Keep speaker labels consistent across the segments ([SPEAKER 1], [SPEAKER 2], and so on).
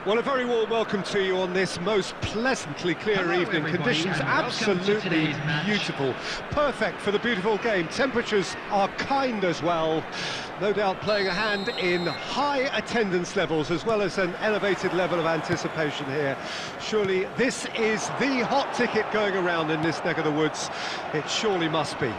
[SPEAKER 1] Well, a very warm welcome to you on this most pleasantly clear evening. Conditions absolutely beautiful. Perfect for the beautiful game. Temperatures are kind as well. No doubt playing a hand in high attendance levels as well as an elevated level of anticipation here. Surely this is the hot ticket going around in this neck of the woods. It surely must be.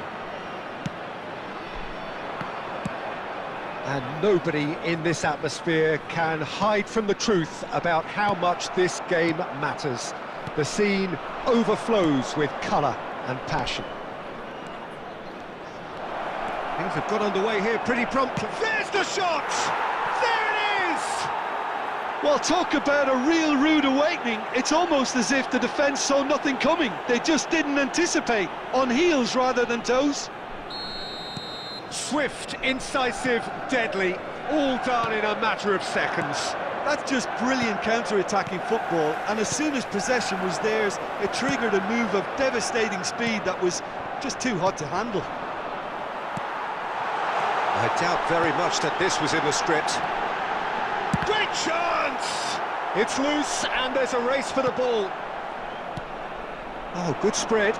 [SPEAKER 1] And nobody in this atmosphere can hide from the truth about how much this game matters. The scene overflows with colour and passion. Things have got underway here pretty promptly. There's the shot! There it is!
[SPEAKER 2] Well, talk about a real rude awakening. It's almost as if the defence saw nothing coming. They just didn't anticipate. On heels rather than toes.
[SPEAKER 1] Swift, incisive, deadly, all done in a matter of seconds.
[SPEAKER 2] That's just brilliant counter-attacking football, and as soon as possession was theirs, it triggered a move of devastating speed that was just too hot to handle.
[SPEAKER 1] I doubt very much that this was in the script. Great chance! It's loose, and there's a race for the ball. Oh, good spread.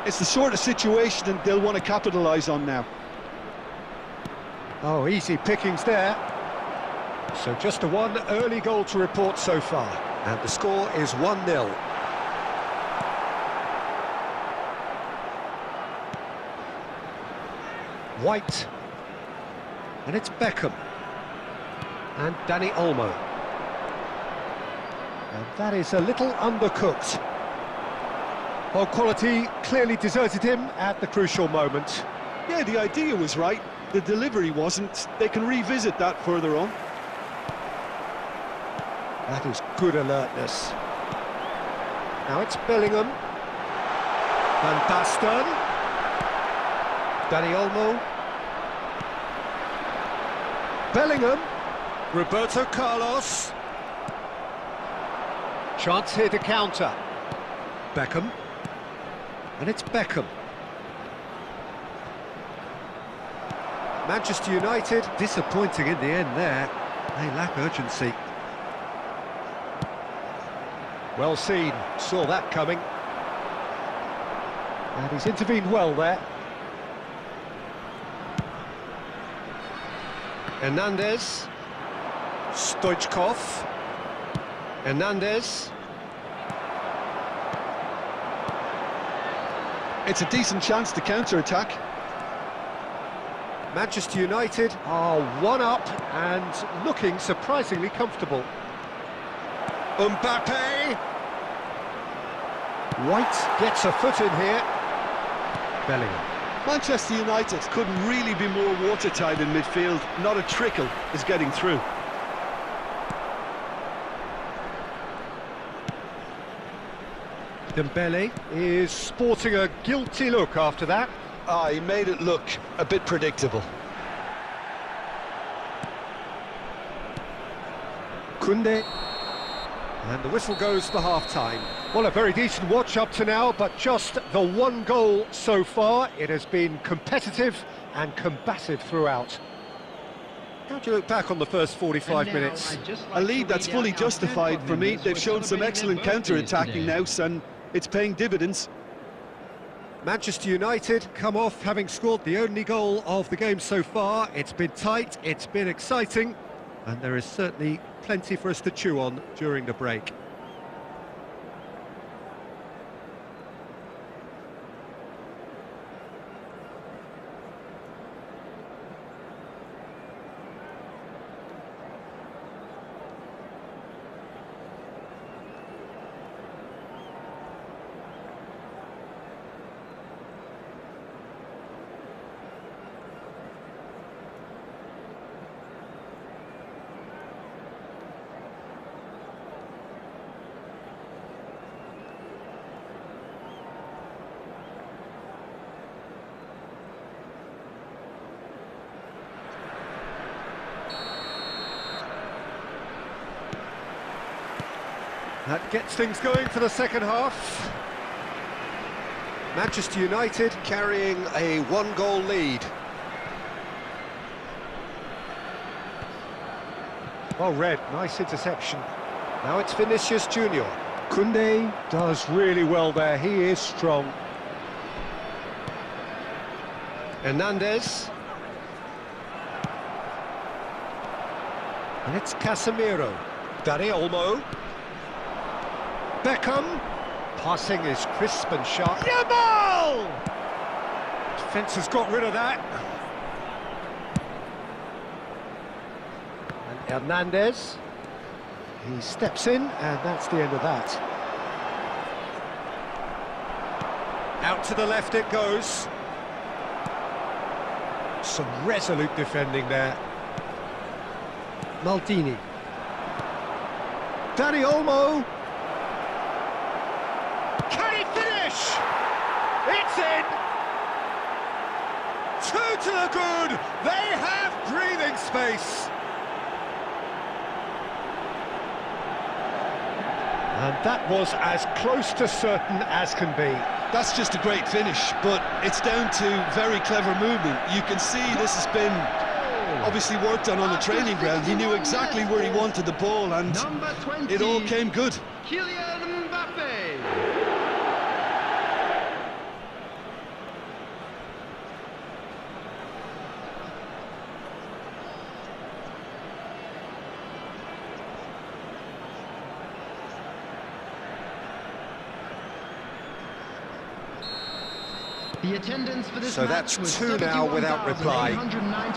[SPEAKER 2] It's the sort of situation they'll want to capitalise on now.
[SPEAKER 1] Oh, easy pickings there. So just a one early goal to report so far. And the score is 1-0. White. And it's Beckham. And Danny Olmo. And that is a little undercooked. Well, quality clearly deserted him at the crucial moment.
[SPEAKER 2] Yeah, the idea was right. The delivery wasn't. They can revisit that further on.
[SPEAKER 1] That is good alertness. Now it's Bellingham. Van Basten. Danny Olmo. Bellingham. Roberto Carlos. Chance here to counter. Beckham. And it's Beckham. Manchester United, disappointing in the end there. They lack urgency. Well seen, saw that coming. And he's intervened well there. Hernandez. Stoichkov. Hernandez.
[SPEAKER 2] It's a decent chance to counter-attack.
[SPEAKER 1] Manchester United are one up and looking surprisingly comfortable. Mbappe! White gets a foot in here. Bellingham.
[SPEAKER 2] Manchester United couldn't really be more watertight in midfield. Not a trickle is getting through.
[SPEAKER 1] Dembele is sporting a guilty look after that.
[SPEAKER 2] He made it look a bit predictable.
[SPEAKER 1] Funday. And the whistle goes for half-time. Well, a very decent watch up to now, but just the one goal so far. It has been competitive and combative throughout. How do you look back on the first 45 minutes?
[SPEAKER 2] A lead that's fully justified for me. They've shown some excellent counter-attacking now, and it's paying dividends.
[SPEAKER 1] Manchester United come off having scored the only goal of the game so far. It's been tight, it's been exciting, and there is certainly plenty for us to chew on during the break. That gets things going for the second half. Manchester United carrying a one-goal lead. Well read, nice interception. Now it's Vinicius Junior. Funday does really well there, he is strong. Hernandez. And it's Casemiro. Dani Olmo. Beckham. Passing is crisp and sharp. Yamal! Defence has got rid of that. And Hernandez. He steps in, and that's the end of that. Out to the left it goes. Some resolute defending there. Maldini. Dani Olmo. Can he finish? It's in! 2 to the good! They have breathing space! And that was as close to certain as can be.
[SPEAKER 2] That's just a great finish, but it's down to very clever movement. You can see this has been obviously worked on the training ground. He knew exactly where he wanted the ball, and it all came good.
[SPEAKER 3] The attendance for this
[SPEAKER 1] so that's 2 now without reply.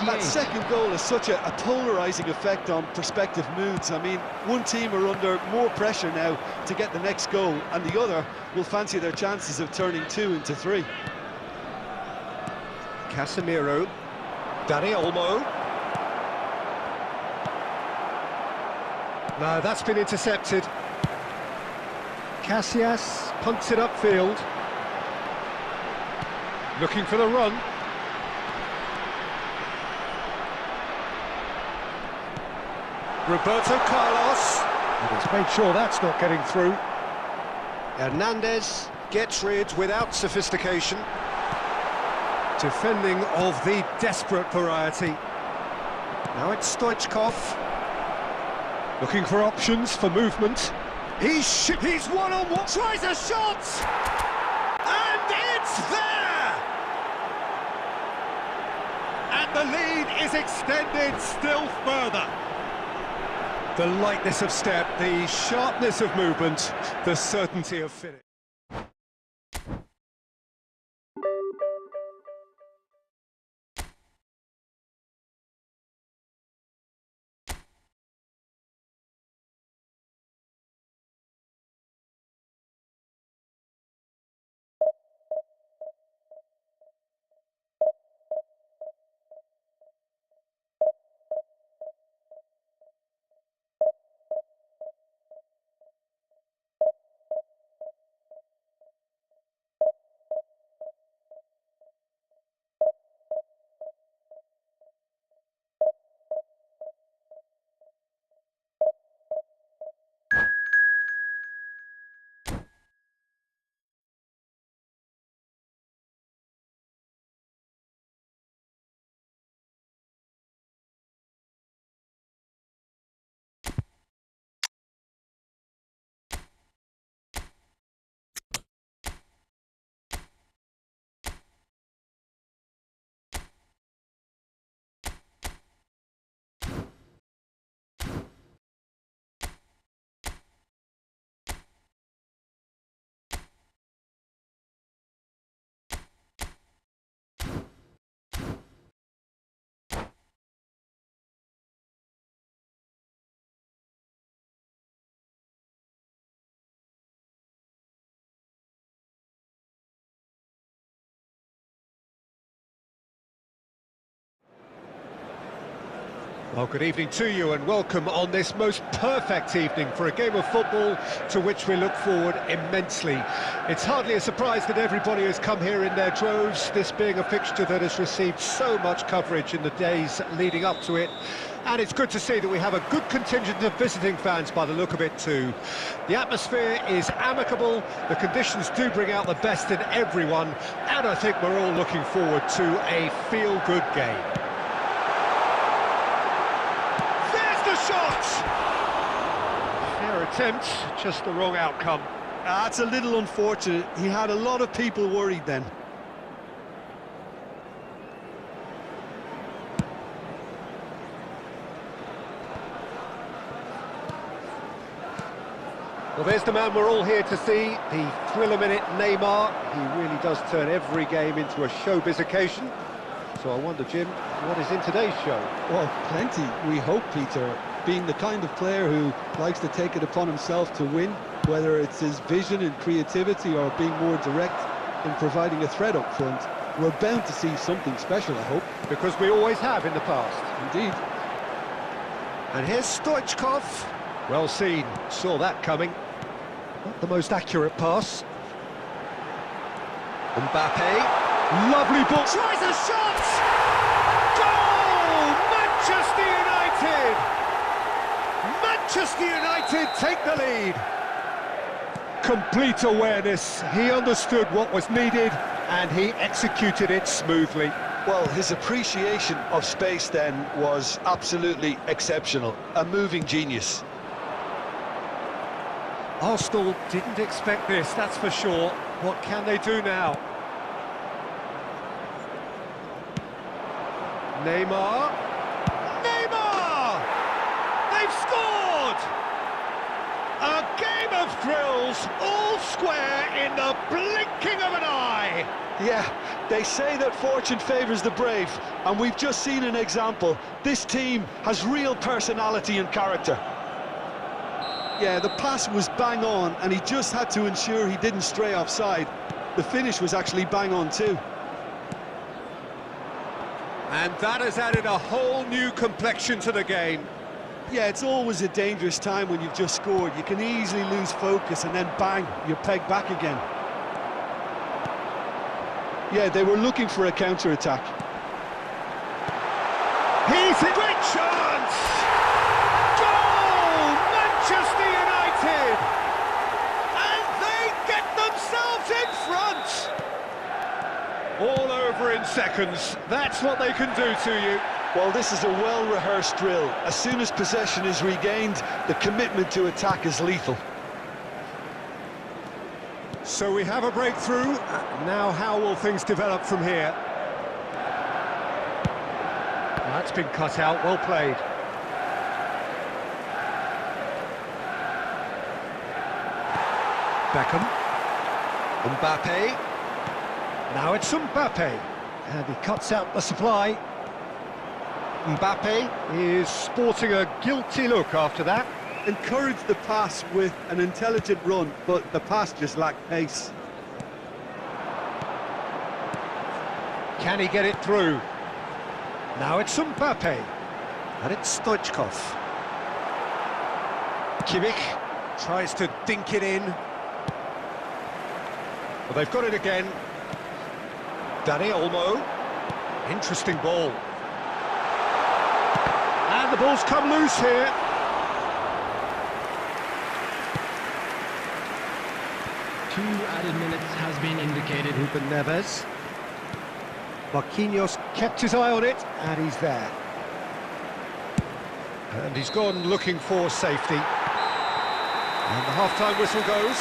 [SPEAKER 2] That second goal has such a polarising effect on prospective moods. I mean, one team are under more pressure now to get the next goal, and the other will fancy their chances of turning 2 into 3.
[SPEAKER 1] Casemiro. Dani Olmo. No, that's been intercepted. Casillas punts it upfield. Looking for the run. Roberto Carlos. And he's made sure that's not getting through. Hernandez gets rid without sophistication. Defending of the desperate variety. Now it's Stoichkov. Looking for options for movement. He's one-on-one. Tries a shot! And it's there! And the lead is extended still further. The lightness of step, the sharpness of movement, the certainty of finish. Well, good evening to you and welcome on this most perfect evening for a game of football to which we look forward immensely. It's hardly a surprise that everybody has come here in their droves, this being a fixture that has received so much coverage in the days leading up to it. And it's good to see that we have a good contingent of visiting fans by the look of it too. The atmosphere is amicable, the conditions do bring out the best in everyone, and I think we're all looking forward to a feel-good game. attempt, just the wrong outcome.
[SPEAKER 2] That's a little unfortunate. He had a lot of people worried then.
[SPEAKER 1] Well, there's the man we're all here to see, the thriller-minute Neymar. He really does turn every game into a showbiz occasion. So I wonder, Jim, what is in today's show?
[SPEAKER 2] Well, plenty, we hope, Peter. Being the kind of player who likes to take it upon himself to win, whether it's his vision and creativity or being more direct in providing a threat up front, we're bound to see something special, I hope.
[SPEAKER 1] Because we always have in the past.
[SPEAKER 2] Indeed.
[SPEAKER 1] And here's Stoichkov. Well seen, saw that coming. Not the most accurate pass. Mbappe, lovely ball. Tries a shot! Goal! Manchester United! Manchester United take the lead. Complete awareness. He understood what was needed and he executed it smoothly.
[SPEAKER 2] Well, his appreciation of space then was absolutely exceptional. A moving genius.
[SPEAKER 1] Arsenal didn't expect this, that's for sure. What can they do now? Neymar. Neymar! They've scored! A game of thrills, all square in the blinking of an eye.
[SPEAKER 2] Yeah, they say that fortune favours the brave, and we've just seen an example. This team has real personality and character. Yeah, the pass was bang on, and he just had to ensure he didn't stray offside. The finish was actually bang on too.
[SPEAKER 1] And that has added a whole new complexion to the game.
[SPEAKER 2] Yeah, it's always a dangerous time when you've just scored. You can easily lose focus and then bang, you're pegged back again. Yeah, they were looking for a counter-attack.
[SPEAKER 1] He's a great chance! Goal! Manchester United! And they get themselves in front! All over in seconds. That's what they can do to you.
[SPEAKER 2] Well, this is a well-rehearsed drill. As soon as possession is regained, the commitment to attack is lethal.
[SPEAKER 1] So we have a breakthrough. Now how will things develop from here? That's been cut out, well played. Beckham. Mbappe. Now it's Mbappe. And he cuts out the supply. Mbappe is sporting a guilty look after that.
[SPEAKER 2] Encouraged the pass with an intelligent run, but the pass just lacked pace.
[SPEAKER 1] Can he get it through? Now it's Mbappe. And it's Stoichkov. Kimmich tries to dink it in. Well, they've got it again. Dani Olmo. Interesting ball. And the ball's come loose here.
[SPEAKER 3] Two added minutes has been indicated.
[SPEAKER 1] Ruben Neves. Marquinhos kept his eye on it, and he's there. And he's gone looking for safety. And the half-time whistle goes.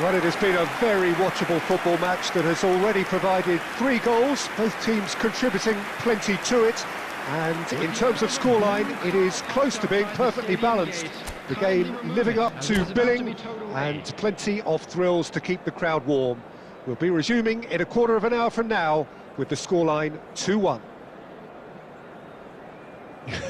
[SPEAKER 1] Well, it has been a very watchable football match that has already provided 3 goals, both teams contributing plenty to it. And in terms of scoreline, it is close to being perfectly balanced. The game living up to billing, and plenty of thrills to keep the crowd warm. We'll be resuming in a quarter of an hour from now with the scoreline 2-1.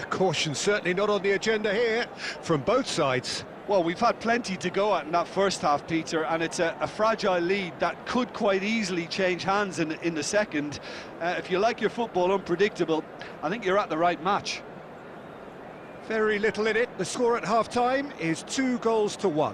[SPEAKER 1] Caution certainly not on the agenda here from both sides.
[SPEAKER 2] Well, we've had plenty to go at in that first half, Peter, and it's a fragile lead that could quite easily change hands in the second. If you like your football unpredictable, I think you're at the right match.
[SPEAKER 1] Very little in it. The score at half-time is 2-1.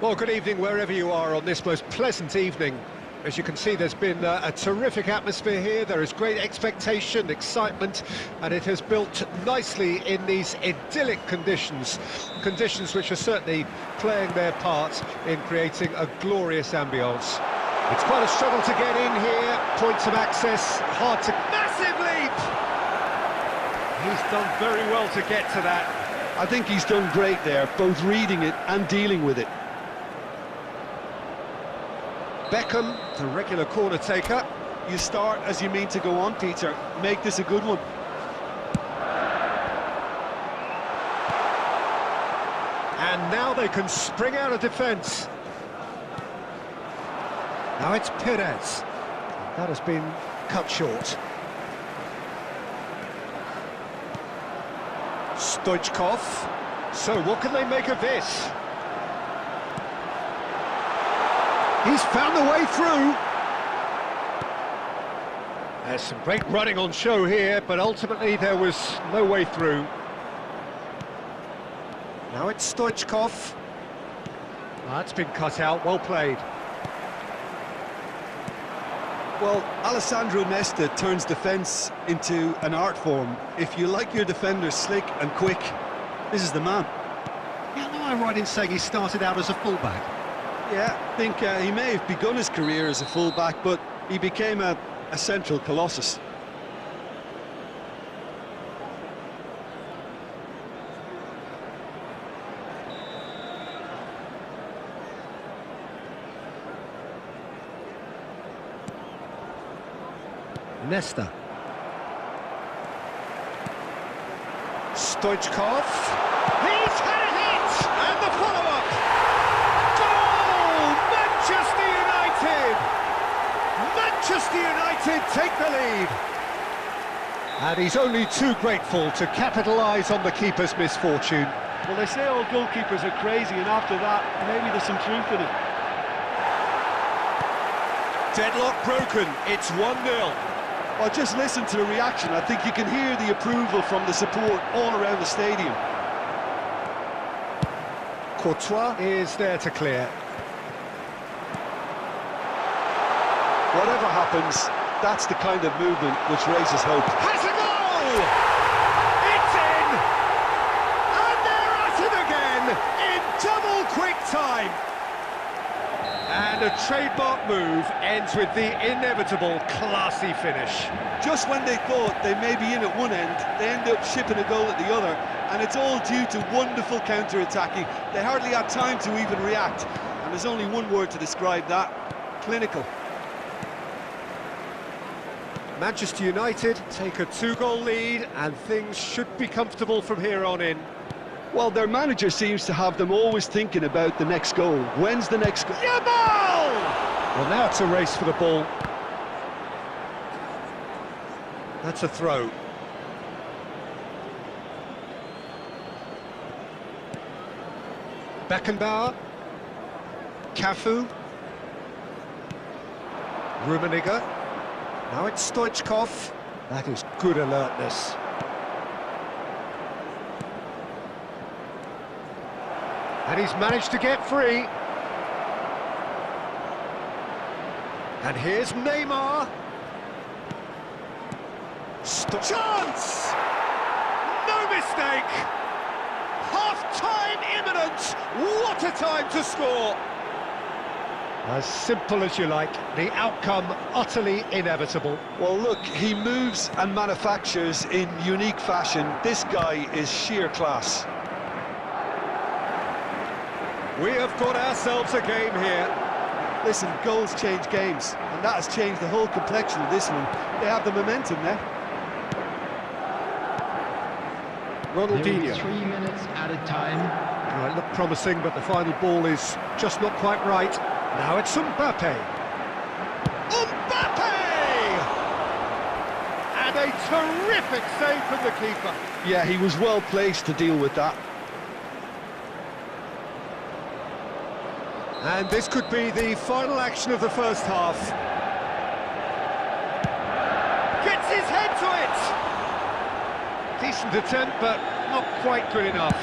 [SPEAKER 1] Well, good evening wherever you are on this most pleasant evening. As you can see, there's been a terrific atmosphere here. There is great expectation, excitement, and it has built nicely in these idyllic conditions. Conditions which are certainly playing their part in creating a glorious ambience. It's quite a struggle to get in here. Points of access, hard to... Massive leap! He's done very well to get to that.
[SPEAKER 2] I think he's done great there, both reading it and dealing with it.
[SPEAKER 1] Beckham, the regular corner taker.
[SPEAKER 2] You start as you mean to go on, Peter. Make this a good one.
[SPEAKER 1] And now they can spring out of defence. Now it's Perez. That has been cut short. Stoichkov. So what can they make of this? He's found the way through. There's some great running on show here, but ultimately there was no way through. Now it's Stoichkov. That's been cut out, well played.
[SPEAKER 2] Well, Alessandro Nesta turns defence into an art form. If you like your defenders slick and quick, this is the man.
[SPEAKER 1] Yeah, am I right in saying he started out as a fullback?
[SPEAKER 2] Yeah, I think he may have begun his career as a fullback, but he became a central colossus.
[SPEAKER 1] Nesta. Stoichkov. He's had a hit! And the follow-up! Goal! Manchester United! Manchester United take the lead! And he's only too grateful to capitalise on the keeper's misfortune.
[SPEAKER 2] Well, they say all goalkeepers are crazy, and after that, maybe there's some truth in it.
[SPEAKER 1] Deadlock broken, it's 1-0.
[SPEAKER 2] Well, just listen to the reaction. I think you can hear the approval from the support all around the stadium.
[SPEAKER 1] Courtois is there to clear.
[SPEAKER 2] Whatever happens, that's the kind of movement which raises hope.
[SPEAKER 1] Has a goal! It's in! And they're at it again in double quick time. And a trademark move ends with the inevitable classy finish.
[SPEAKER 2] Just when they thought they may be in at one end, they end up shipping a goal at the other, and it's all due to wonderful counter-attacking. They hardly had time to even react, and there's only one word to describe that: clinical.
[SPEAKER 1] Manchester United take a 2-goal lead, and things should be comfortable from here on in.
[SPEAKER 2] Well, their manager seems to have them always thinking about the next goal. When's the next goal?
[SPEAKER 1] Yamal! Well, now it's a race for the ball. That's a throw. Beckenbauer. Cafu. Rummenigge. Now it's Stoichkov. That is good alertness. And he's managed to get free. And here's Neymar. Chance! No mistake! Half-time imminent! What a time to score! As simple as you like, the outcome utterly inevitable.
[SPEAKER 2] Well, look, he moves and manufactures in unique fashion. This guy is sheer class.
[SPEAKER 1] We have got ourselves a game here.
[SPEAKER 2] Listen, goals change games, and that has changed the whole complexion of this one. They have the momentum now.
[SPEAKER 1] Ronaldinho.
[SPEAKER 3] 3 minutes at a time.
[SPEAKER 1] Well, it looked promising, but the final ball is just not quite right. Now it's Mbappe. Mbappe! And a terrific save from the keeper.
[SPEAKER 2] Yeah, he was well placed to deal with that.
[SPEAKER 1] And this could be the final action of the first half. Gets his head to it! Decent attempt, but not quite good enough.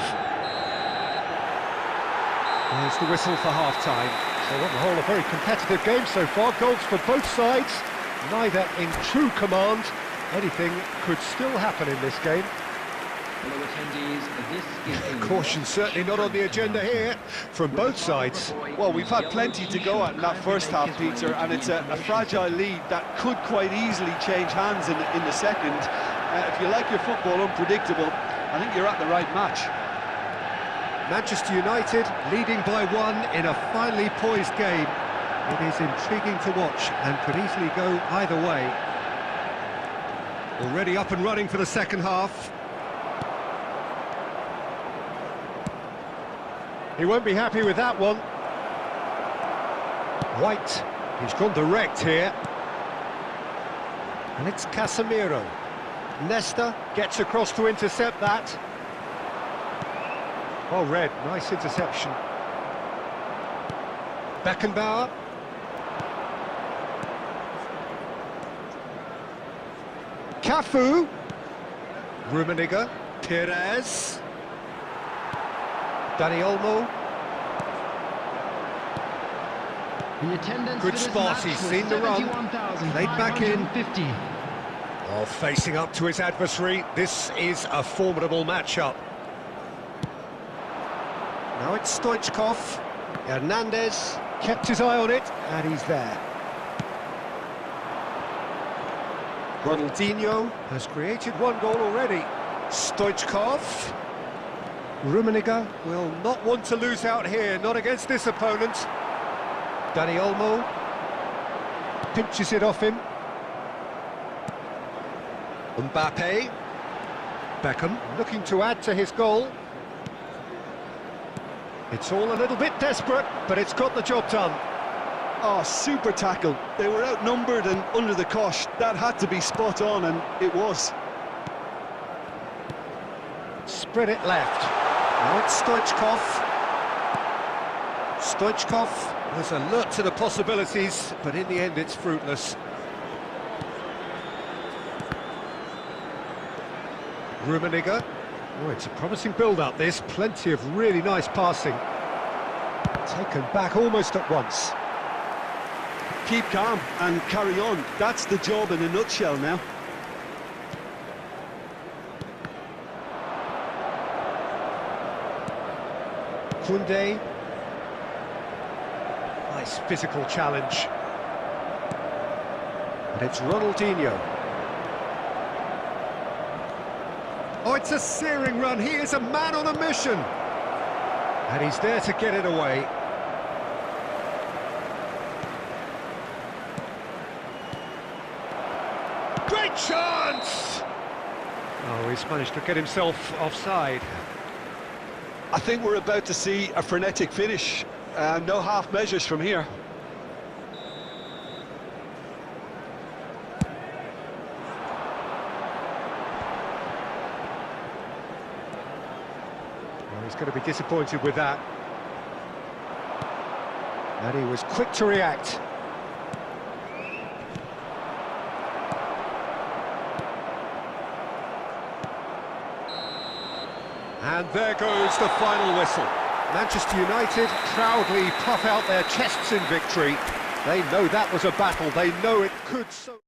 [SPEAKER 1] There's the whistle for half-time. So on the whole, a very competitive game so far. Goals for both sides, neither in true command. Anything could still happen in this game.
[SPEAKER 3] Hello attendees, this is
[SPEAKER 1] Caution certainly not on the agenda here from both sides.
[SPEAKER 2] Well, we've had plenty to go at in that first half, Peter, and it's a fragile lead that could quite easily change hands in the second. If you like your football unpredictable, I think you're at the right match.
[SPEAKER 1] Manchester United leading by 1 in a finely poised game. It is intriguing to watch and could easily go either way. Already up and running for the second half. He won't be happy with that one. White, he's gone direct here. And it's Casemiro. Nesta gets across to intercept that. Oh, Red, nice interception. Beckenbauer. Cafu. Rummenigge. Perez. Dani Olmo.
[SPEAKER 3] the attendance.
[SPEAKER 1] Good spot, he's seen the run. Laid back in.
[SPEAKER 3] 50.
[SPEAKER 1] Oh, facing up to his adversary. This is a formidable matchup. Now it's Stoichkov. Hernandez kept his eye on it, and he's there. Ronaldinho has created 1 goal already. Stoichkov. Rummenigge will not want to lose out here, not against this opponent. Dani Olmo pinches it off him. Mbappe. Beckham looking to add to his goal. It's all a little bit desperate, but it's got the job done.
[SPEAKER 2] Oh, super tackle. They were outnumbered and under the cosh. That had to be spot on, and it was.
[SPEAKER 1] Spread it left. Now it's Stoichkov. Stoichkov was alert to the possibilities, but in the end it's fruitless. Rummenigge. Oh, it's a promising build-up, this. Plenty of really nice passing. Taken back almost at once.
[SPEAKER 2] Keep calm and carry on. That's the job in a nutshell now.
[SPEAKER 1] Funday. Nice physical challenge. And it's Ronaldinho. Oh, it's a searing run. He is a man on a mission. And he's there to get it away. Great chance! Oh, he's managed to get himself offside.
[SPEAKER 2] I think we're about to see a frenetic finish. No half measures from here.
[SPEAKER 1] Well, he's going to be disappointed with that. And he was quick to react. And there goes the final whistle. Manchester United proudly puff out their chests in victory. They know that was a battle. They know it could so...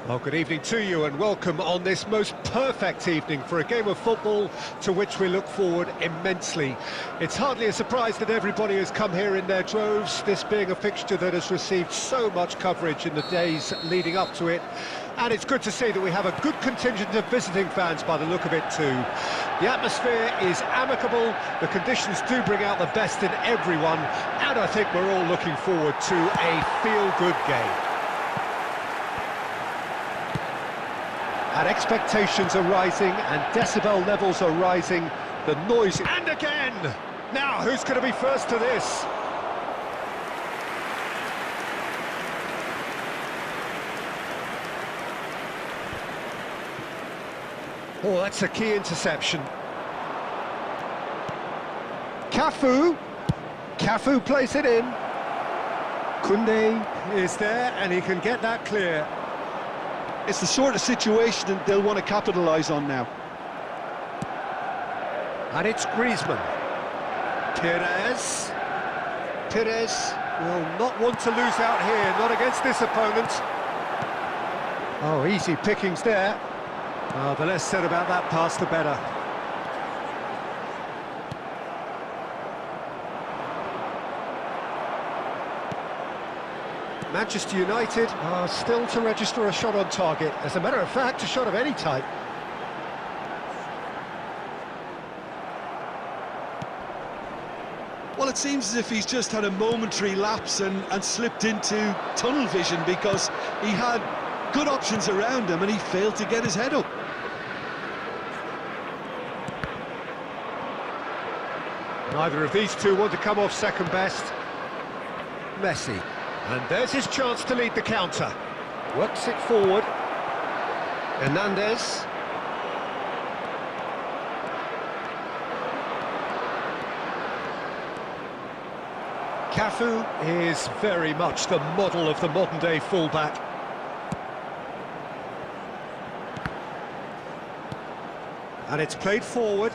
[SPEAKER 1] Well, good evening to you and welcome on this most perfect evening for a game of football to which we look forward immensely. It's hardly a surprise that everybody has come here in their droves, this being a fixture that has received so much coverage in the days leading up to it. And it's good to see that we have a good contingent of visiting fans by the look of it too. The atmosphere is amicable, the conditions do bring out the best in everyone, and I think we're all looking forward to a feel-good game. And expectations are rising, and decibel levels are rising, the noise... And again! Now, who's going to be first to this? Oh, that's a key interception. Cafu plays it in. Funday is there, and he can get that clear.
[SPEAKER 2] It's the sort of situation that they'll want to capitalise on now.
[SPEAKER 1] And it's Griezmann. Perez will not want to lose out here, not against this opponent. Oh, easy pickings there. Oh, the less said about that pass, the better. Manchester United are still to register a shot on target. As a matter of fact, a shot of any type.
[SPEAKER 2] Well, it seems as if he's just had a momentary lapse and slipped into tunnel vision, because he had good options around him and he failed to get his head up.
[SPEAKER 1] Neither of these two want to come off second best. Messi. And there's his chance to lead the counter. Works it forward. Hernandez. Cafu is very much the model of the modern-day fullback. And it's played forward.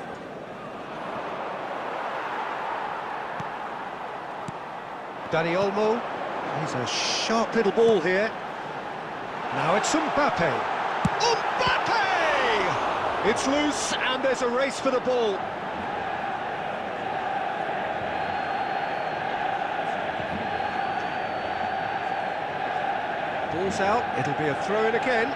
[SPEAKER 1] Dani Olmo. He's a sharp little ball here. Now it's Mbappe. Mbappe! It's loose and there's a race for the ball. Ball's out, it'll be a throw-in again.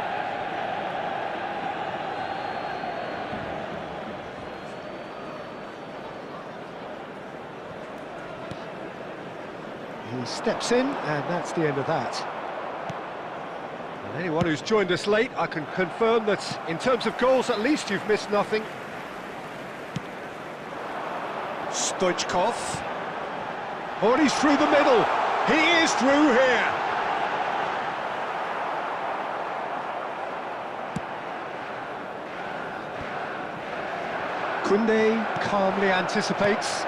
[SPEAKER 1] He steps in, and that's the end of that. And anyone who's joined us late, I can confirm that in terms of goals, at least you've missed nothing. Stoichkov. Oh, and he's through the middle. He is through here. Funday calmly anticipates.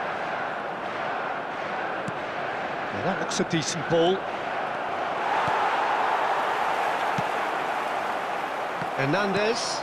[SPEAKER 1] That looks a decent ball. Hernandez.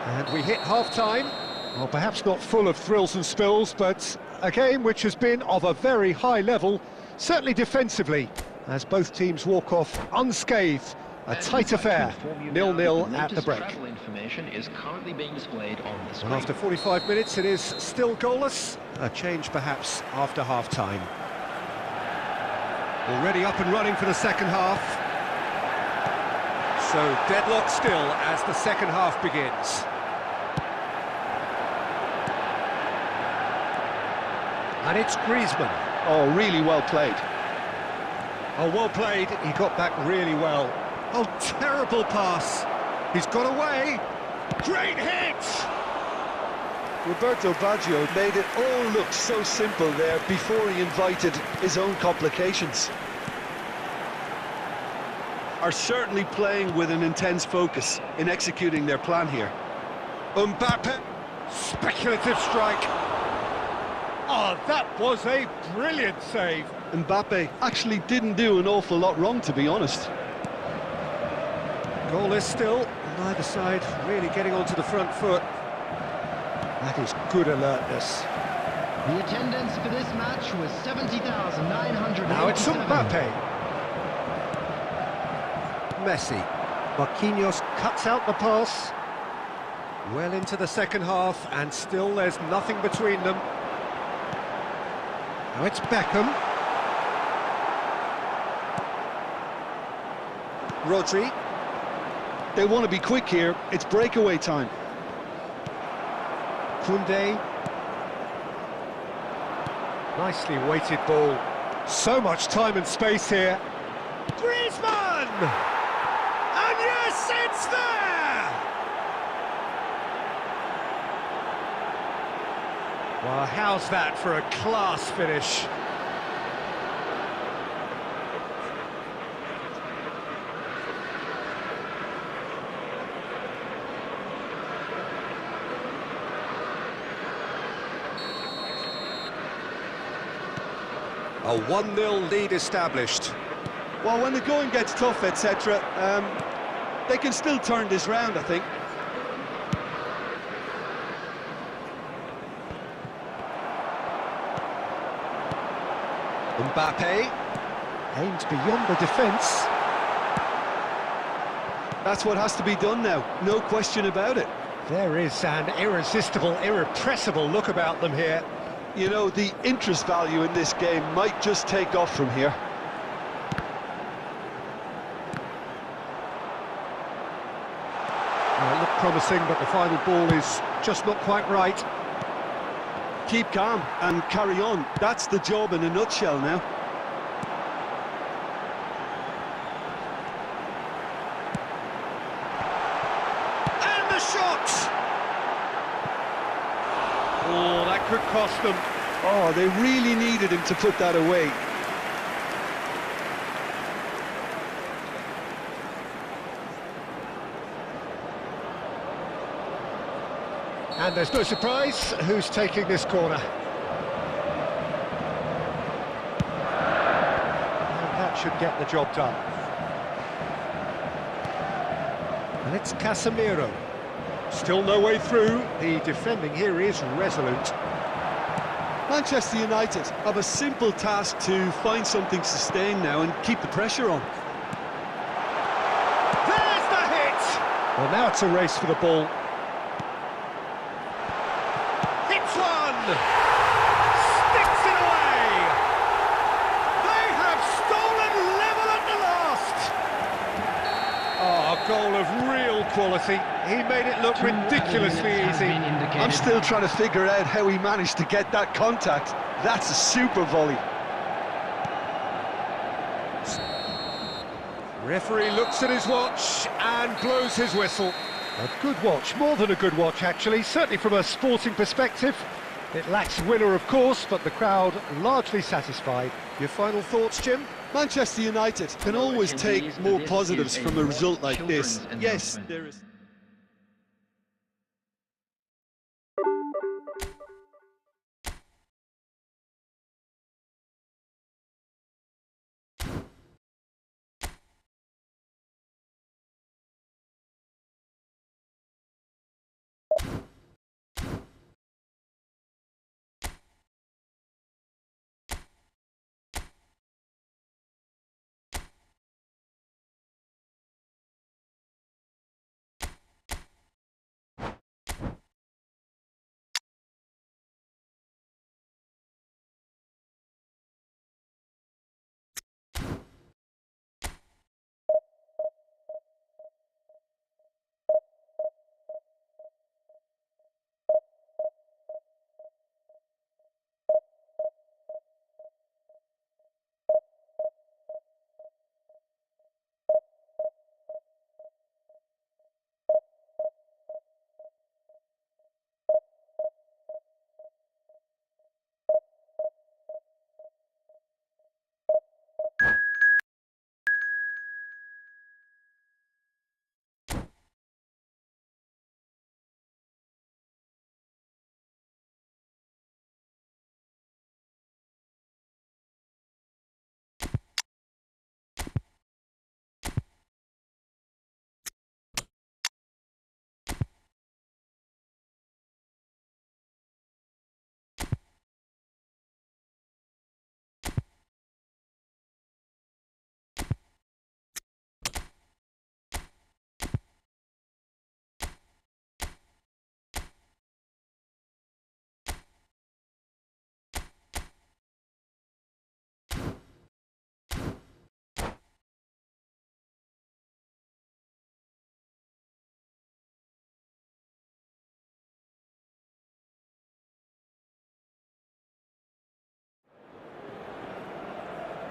[SPEAKER 1] And we hit half-time. Well, perhaps not full of thrills and spills, but a game which has been of a very high level, certainly defensively, as both teams walk off unscathed. A tight affair, 0-0 at the break.
[SPEAKER 3] Information is currently being displayed on the screen.
[SPEAKER 1] And after 45 minutes, it is still goalless. A change perhaps after half-time. Already up and running for the second half. So deadlock still as the second half begins. And it's Griezmann.
[SPEAKER 2] Oh, really well played.
[SPEAKER 1] Oh, well played. He got back really well. Oh, terrible pass. He's got away. Great hit!
[SPEAKER 2] Roberto Baggio made it all look so simple there before he invited his own complications. Are certainly playing with an intense focus in executing their plan here.
[SPEAKER 1] Mbappe, speculative strike. Oh, that was a brilliant save.
[SPEAKER 2] Mbappe actually didn't do an awful lot wrong, to be honest.
[SPEAKER 1] Goalless still, neither side really getting onto the front foot. That is good alertness.
[SPEAKER 3] The attendance for this match was 70,900.
[SPEAKER 1] Now it's Mbappe. Messi. Marquinhos cuts out the pass. Well into the second half, and still there's nothing between them. Now it's Beckham. Rodri.
[SPEAKER 2] They want to be quick here. It's breakaway time.
[SPEAKER 1] Funday. Nicely weighted ball. So much time and space here. Griezmann! And yes, it's there! Well, how's that for a class finish? A 1-0 lead established.
[SPEAKER 2] Well, when the going gets tough, etc., they can still turn this round, I think.
[SPEAKER 1] Mbappe aimed beyond the defence.
[SPEAKER 2] That's what has to be done now, no question about it.
[SPEAKER 1] There is an irresistible, irrepressible look about them here.
[SPEAKER 2] You know, the interest value in this game might just take off from here.
[SPEAKER 1] Well, it looked promising, but the final ball is just not quite right.
[SPEAKER 2] Keep calm and carry on. That's the job in a nutshell now.
[SPEAKER 1] And the shot! Oh, that could cost them.
[SPEAKER 2] Oh, they really needed him to put that away.
[SPEAKER 1] And there's no surprise who's taking this corner. And that should get the job done. And it's Casemiro. Still no way through. The defending here is resolute.
[SPEAKER 2] Manchester United have a simple task to find something sustained now and keep the pressure on.
[SPEAKER 1] There's the hit! Well, now it's a race for the ball. Hits one! Sticks it away! They have stolen level at the last! Oh, a goal of real quality. He made it look ridiculously easy.
[SPEAKER 2] I'm still trying to figure out how he managed to get that contact. That's a super volley.
[SPEAKER 1] Referee looks at his watch and blows his whistle. A good watch, more than a good watch actually, certainly from a sporting perspective. It lacks winner of course, but the crowd largely satisfied. Your final thoughts, Jim?
[SPEAKER 2] Manchester United can always take more positives from a result like this. Yes, there is.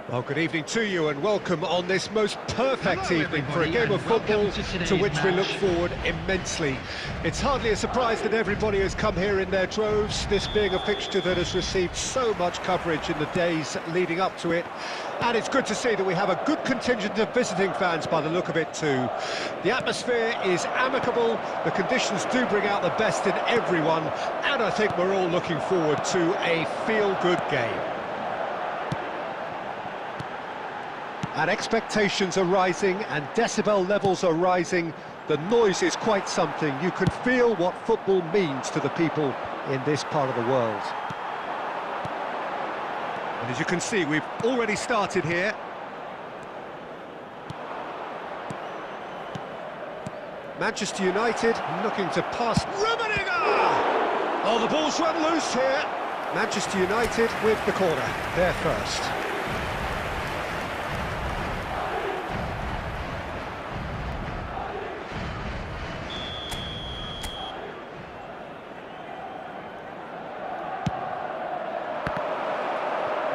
[SPEAKER 1] Well, good evening to you and welcome on this most perfect evening for a game of football to which we look forward immensely. It's hardly a surprise that everybody has come here in their droves, this being a fixture that has received so much coverage in the days leading up to it. And it's good to see that we have a good contingent of visiting fans by the look of it too. The atmosphere is amicable, the conditions do bring out the best in everyone, and I think we're all looking forward to a feel-good game. And expectations are rising and decibel levels are rising. The noise is quite something. You can feel what football means to the people in this part of the world. And as you can see, we've already started here. Manchester United looking to pass. Rummenigge! Oh, the ball's run loose here. Manchester United with the corner. They're first.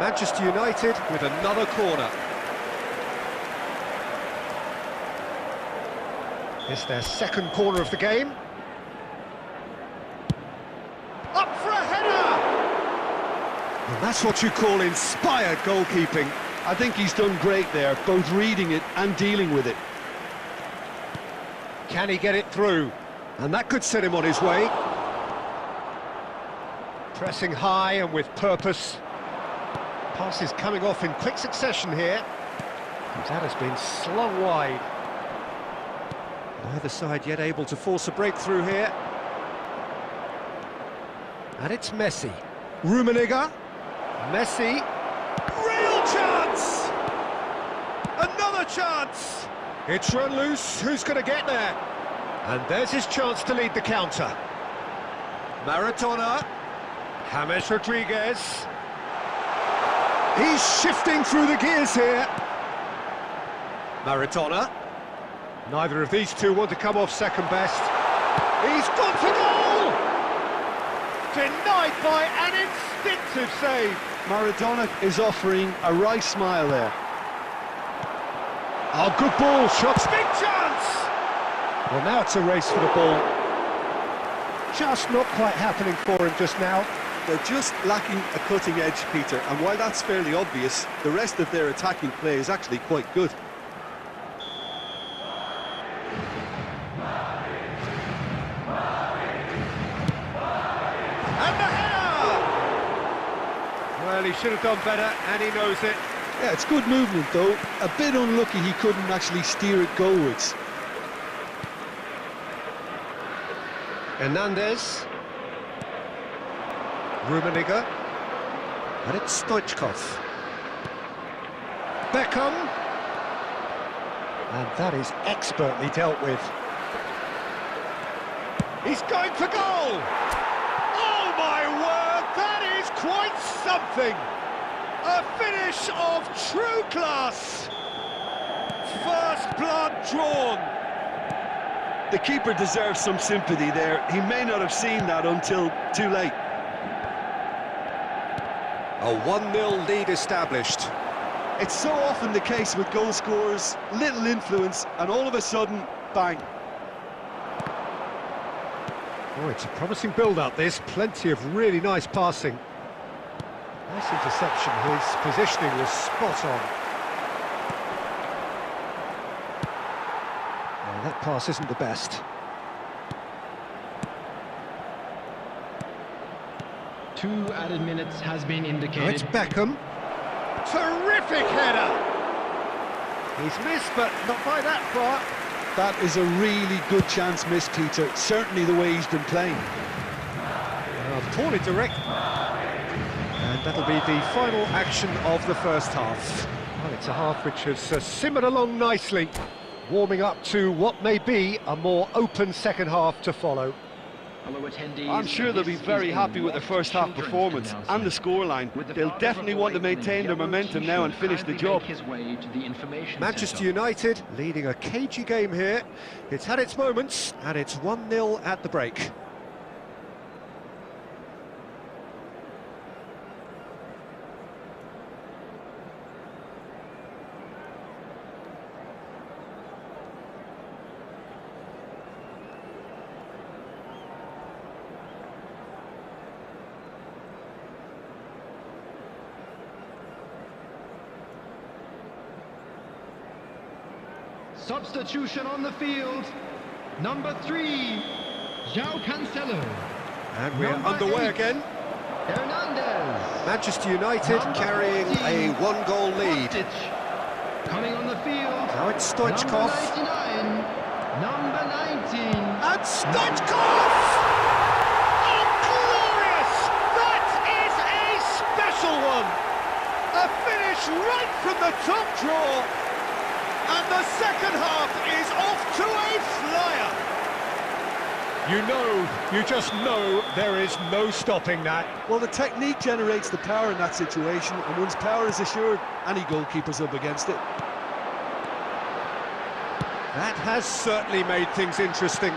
[SPEAKER 1] Manchester United with another corner. It's their second corner of the game. Up for a header! And that's what you call inspired goalkeeping.
[SPEAKER 2] I think he's done great there, both reading it and dealing with it.
[SPEAKER 1] Can he get it through? And that could set him on his way. Pressing high and with purpose. Passes coming off in quick succession here. And that has been slung wide. Neither side yet able to force a breakthrough here. And it's Messi. Rummenigge. Messi. Real chance! Another chance! It's run loose. Who's going to get there? And there's his chance to lead the counter. Maradona. James Rodriguez. He's shifting through the gears here. Maradona. Neither of these two want to come off second best. He's gone to goal! Denied by an instinctive save.
[SPEAKER 2] Maradona is offering a right smile there.
[SPEAKER 1] Oh, good ball, shots, big chance! Well, now it's a race for the ball. Just not quite happening for him just now.
[SPEAKER 2] They're just lacking a cutting edge, Peter, and while that's fairly obvious, the rest of their attacking play is actually quite good.
[SPEAKER 1] And the header! Well, he should have done better, and he knows it.
[SPEAKER 2] Yeah, it's good movement, though. A bit unlucky he couldn't actually steer it goalwards.
[SPEAKER 1] Hernandez. Rummenigge, and it's Stoichkov. Beckham, and that is expertly dealt with. He's going for goal! Oh my word, that is quite something! A finish of true class! First blood drawn!
[SPEAKER 2] The keeper deserves some sympathy there. He may not have seen that until too late.
[SPEAKER 1] A 1-0 lead established.
[SPEAKER 2] It's so often the case with goal scorers, little influence, and all of a sudden, bang.
[SPEAKER 1] Oh, it's a promising build-up, this. Plenty of really nice passing. Nice interception. His positioning was spot on. Oh, that pass isn't the best.
[SPEAKER 3] Two added minutes has been
[SPEAKER 1] Oh,
[SPEAKER 3] indicated.
[SPEAKER 1] it's Beckham. Terrific header! He's missed, but not by that far.
[SPEAKER 2] That is a really good chance missed, Peter. Certainly the way he's been playing.
[SPEAKER 1] Poorly direct. And that'll be the final action of the first half. Well, it's a half which has simmered along nicely, warming up to what may be a more open second half to follow.
[SPEAKER 2] I'm sure they'll be very happy with their first half performance and the scoreline. They'll definitely want to maintain their momentum now and finish the job.
[SPEAKER 1] Manchester United leading a cagey game here. It's had its moments, and it's 1-0 at the break.
[SPEAKER 3] Substitution on the field. Number 3, João Cancelo.
[SPEAKER 1] And we're
[SPEAKER 3] Number
[SPEAKER 1] underway
[SPEAKER 3] 8,
[SPEAKER 1] again.
[SPEAKER 3] Hernandez.
[SPEAKER 1] Manchester United
[SPEAKER 3] Number
[SPEAKER 1] carrying
[SPEAKER 3] 14,
[SPEAKER 1] a one-goal lead.
[SPEAKER 3] Kostic. Coming on the field.
[SPEAKER 1] Now it's Stoichkov.
[SPEAKER 3] Number 99. Number 19.
[SPEAKER 1] And Stoichkov! Oh, glorious! That is a special one! A finish right from the top draw. And the second half is off to a flyer. You just know there is no stopping that.
[SPEAKER 2] Well, the technique generates the power in that situation, and once power is assured, any goalkeeper's up against it.
[SPEAKER 1] That has certainly made things interesting.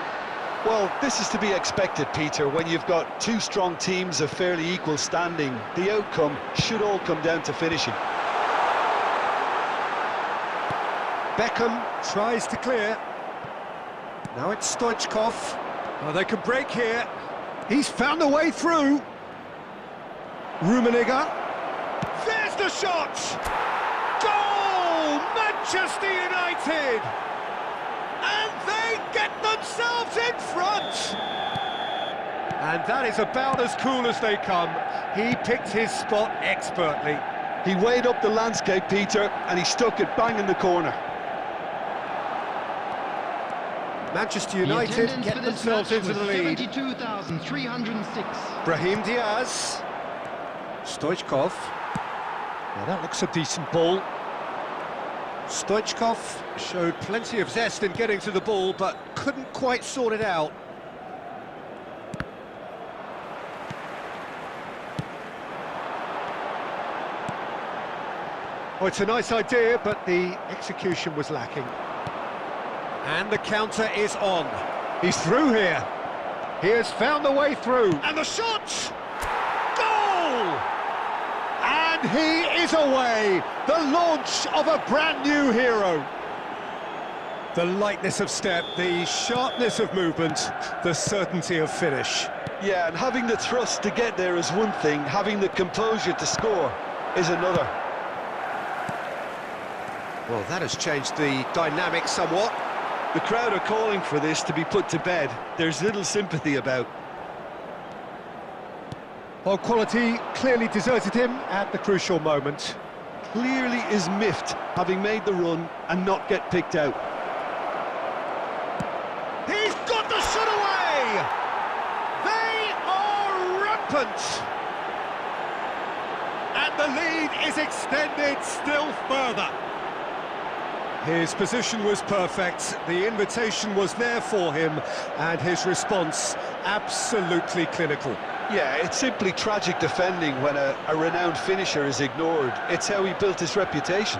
[SPEAKER 2] Well, this is to be expected, Peter. When you've got two strong teams of fairly equal standing, the outcome should all come down to finishing.
[SPEAKER 1] Beckham tries to clear. Now it's Stoichkov. Oh, they can break here. He's found a way through. Rummenigge. There's the shot! Goal! Manchester United! And they get themselves in front! And that is about as cool as they come. He picked his spot expertly.
[SPEAKER 2] He weighed up the landscape, Peter, and he stuck it bang in the corner.
[SPEAKER 1] Manchester United get themselves into the lead.
[SPEAKER 3] 72,306.
[SPEAKER 1] Brahim Diaz. Stoichkov. Now that looks a decent ball. Stoichkov showed plenty of zest in getting to the ball, but couldn't quite sort it out. Oh, it's a nice idea, but the execution was lacking. And the counter is on. He's through here. He has found a way through. And the shot! Goal! And he is away. The launch of a brand new hero. The lightness of step, the sharpness of movement, the certainty of finish.
[SPEAKER 2] Yeah, and having the thrust to get there is one thing, having the composure to score is another.
[SPEAKER 1] Well, that has changed the dynamic somewhat.
[SPEAKER 2] The crowd are calling for this to be put to bed. There's little sympathy about.
[SPEAKER 1] Well, quality clearly deserted him at the crucial moment.
[SPEAKER 2] Clearly is miffed, having made the run and not get picked out.
[SPEAKER 1] He's got the shot away! They are rampant! And the lead is extended still further. His position was perfect, the invitation was there for him, and his response absolutely clinical.
[SPEAKER 2] Yeah, it's simply tragic defending when a renowned finisher is ignored. It's how he built his reputation.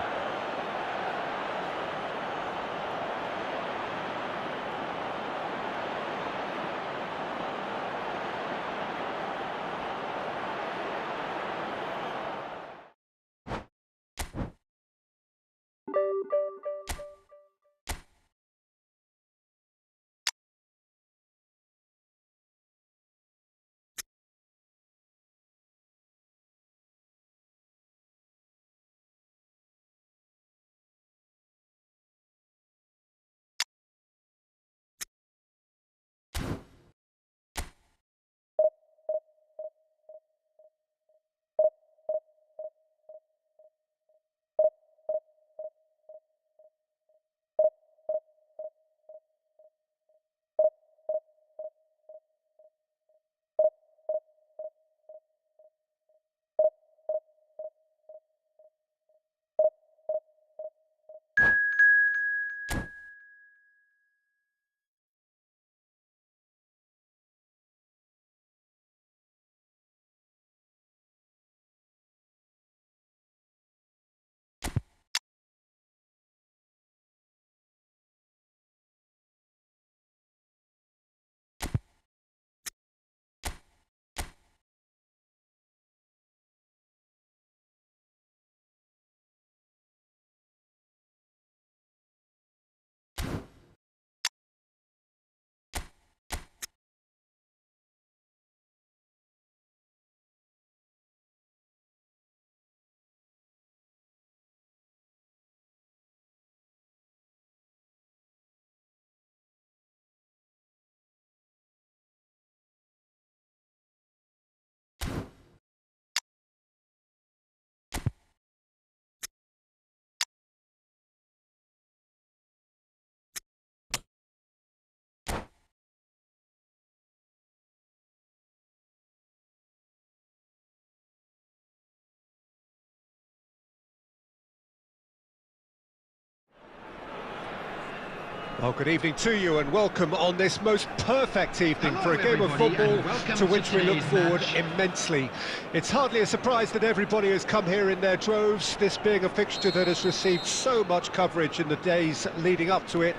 [SPEAKER 1] Well, good evening to you and welcome on this most perfect evening for a game of football to which we look forward immensely. It's hardly a surprise that everybody has come here in their droves, this being a fixture that has received so much coverage in the days leading up to it.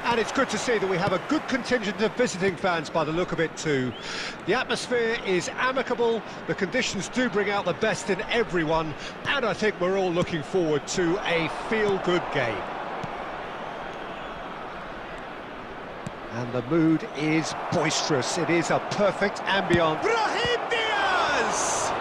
[SPEAKER 1] And it's good to see that we have a good contingent of visiting fans by the look of it too. The atmosphere is amicable, the conditions do bring out the best in everyone, and I think we're all looking forward to a feel-good game. And the mood is boisterous. It is a perfect ambience.
[SPEAKER 2] Brahim Diaz!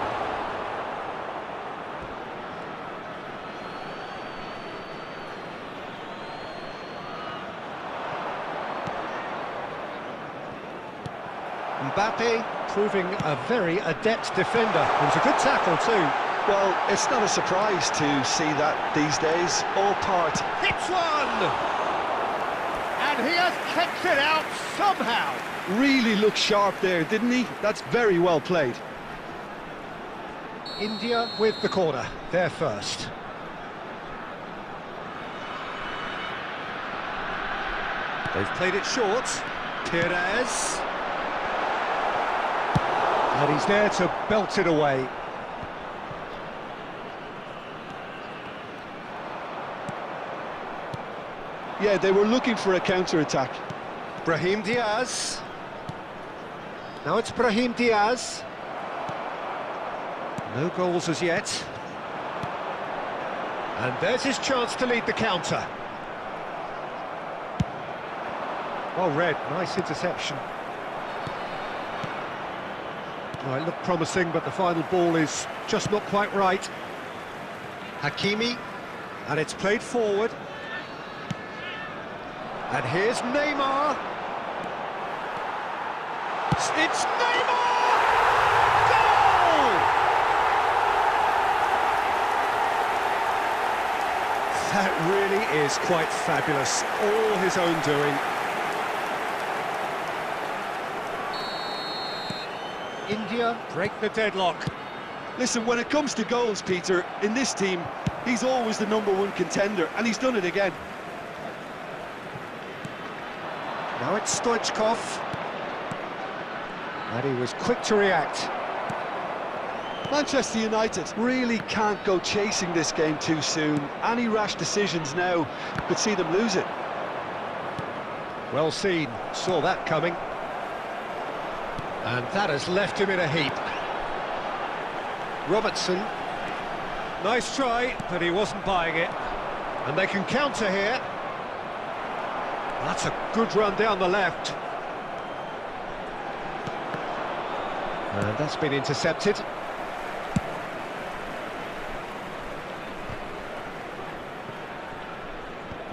[SPEAKER 1] Mbappe proving a very adept defender. It was a good tackle too.
[SPEAKER 2] Well, it's not a surprise to see that these days. All part.
[SPEAKER 1] Hits one! And he has kept it out somehow.
[SPEAKER 2] Really looked sharp there, didn't he? That's very well played.
[SPEAKER 1] India with the corner, they're first. They've played it short. Perez. And he's there to belt it away.
[SPEAKER 2] Yeah, they were looking for a counter-attack.
[SPEAKER 1] Brahim Diaz. Now it's Brahim Diaz. No goals as yet. And there's his chance to lead the counter. Well read, nice interception. Oh, it looked promising, but the final ball is just not quite right. Hakimi, and it's played forward. And here's Neymar. It's Neymar! Goal! That really is quite fabulous. All his own doing. India break the deadlock.
[SPEAKER 2] Listen, when it comes to goals, Peter, in this team, he's always the #1 contender, and he's done it again.
[SPEAKER 1] Now it's Stoichkov. And he was quick to react.
[SPEAKER 2] Manchester United really can't go chasing this game too soon. Any rash decisions now could see them lose it.
[SPEAKER 1] Well seen, saw that coming. And that has left him in a heap. Robertson. Nice try, but he wasn't buying it. And they can counter here. That's a good run down the left. And that's been intercepted.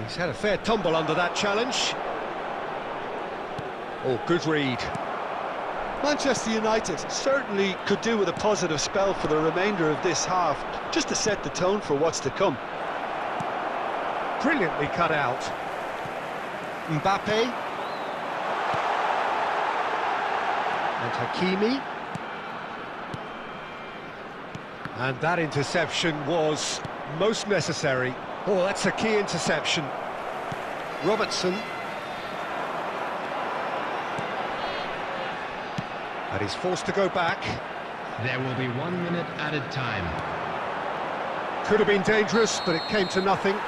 [SPEAKER 1] He's had a fair tumble under that challenge. Oh, good read.
[SPEAKER 2] Manchester United certainly could do with a positive spell for the remainder of this half, just to set the tone for what's to come.
[SPEAKER 1] Brilliantly cut out. Mbappe. And Hakimi. And that interception was most necessary. Oh, that's a key interception. Robertson. And he's forced to go back.
[SPEAKER 3] There will be 1 minute added time.
[SPEAKER 1] Could have been dangerous, but it came to nothing.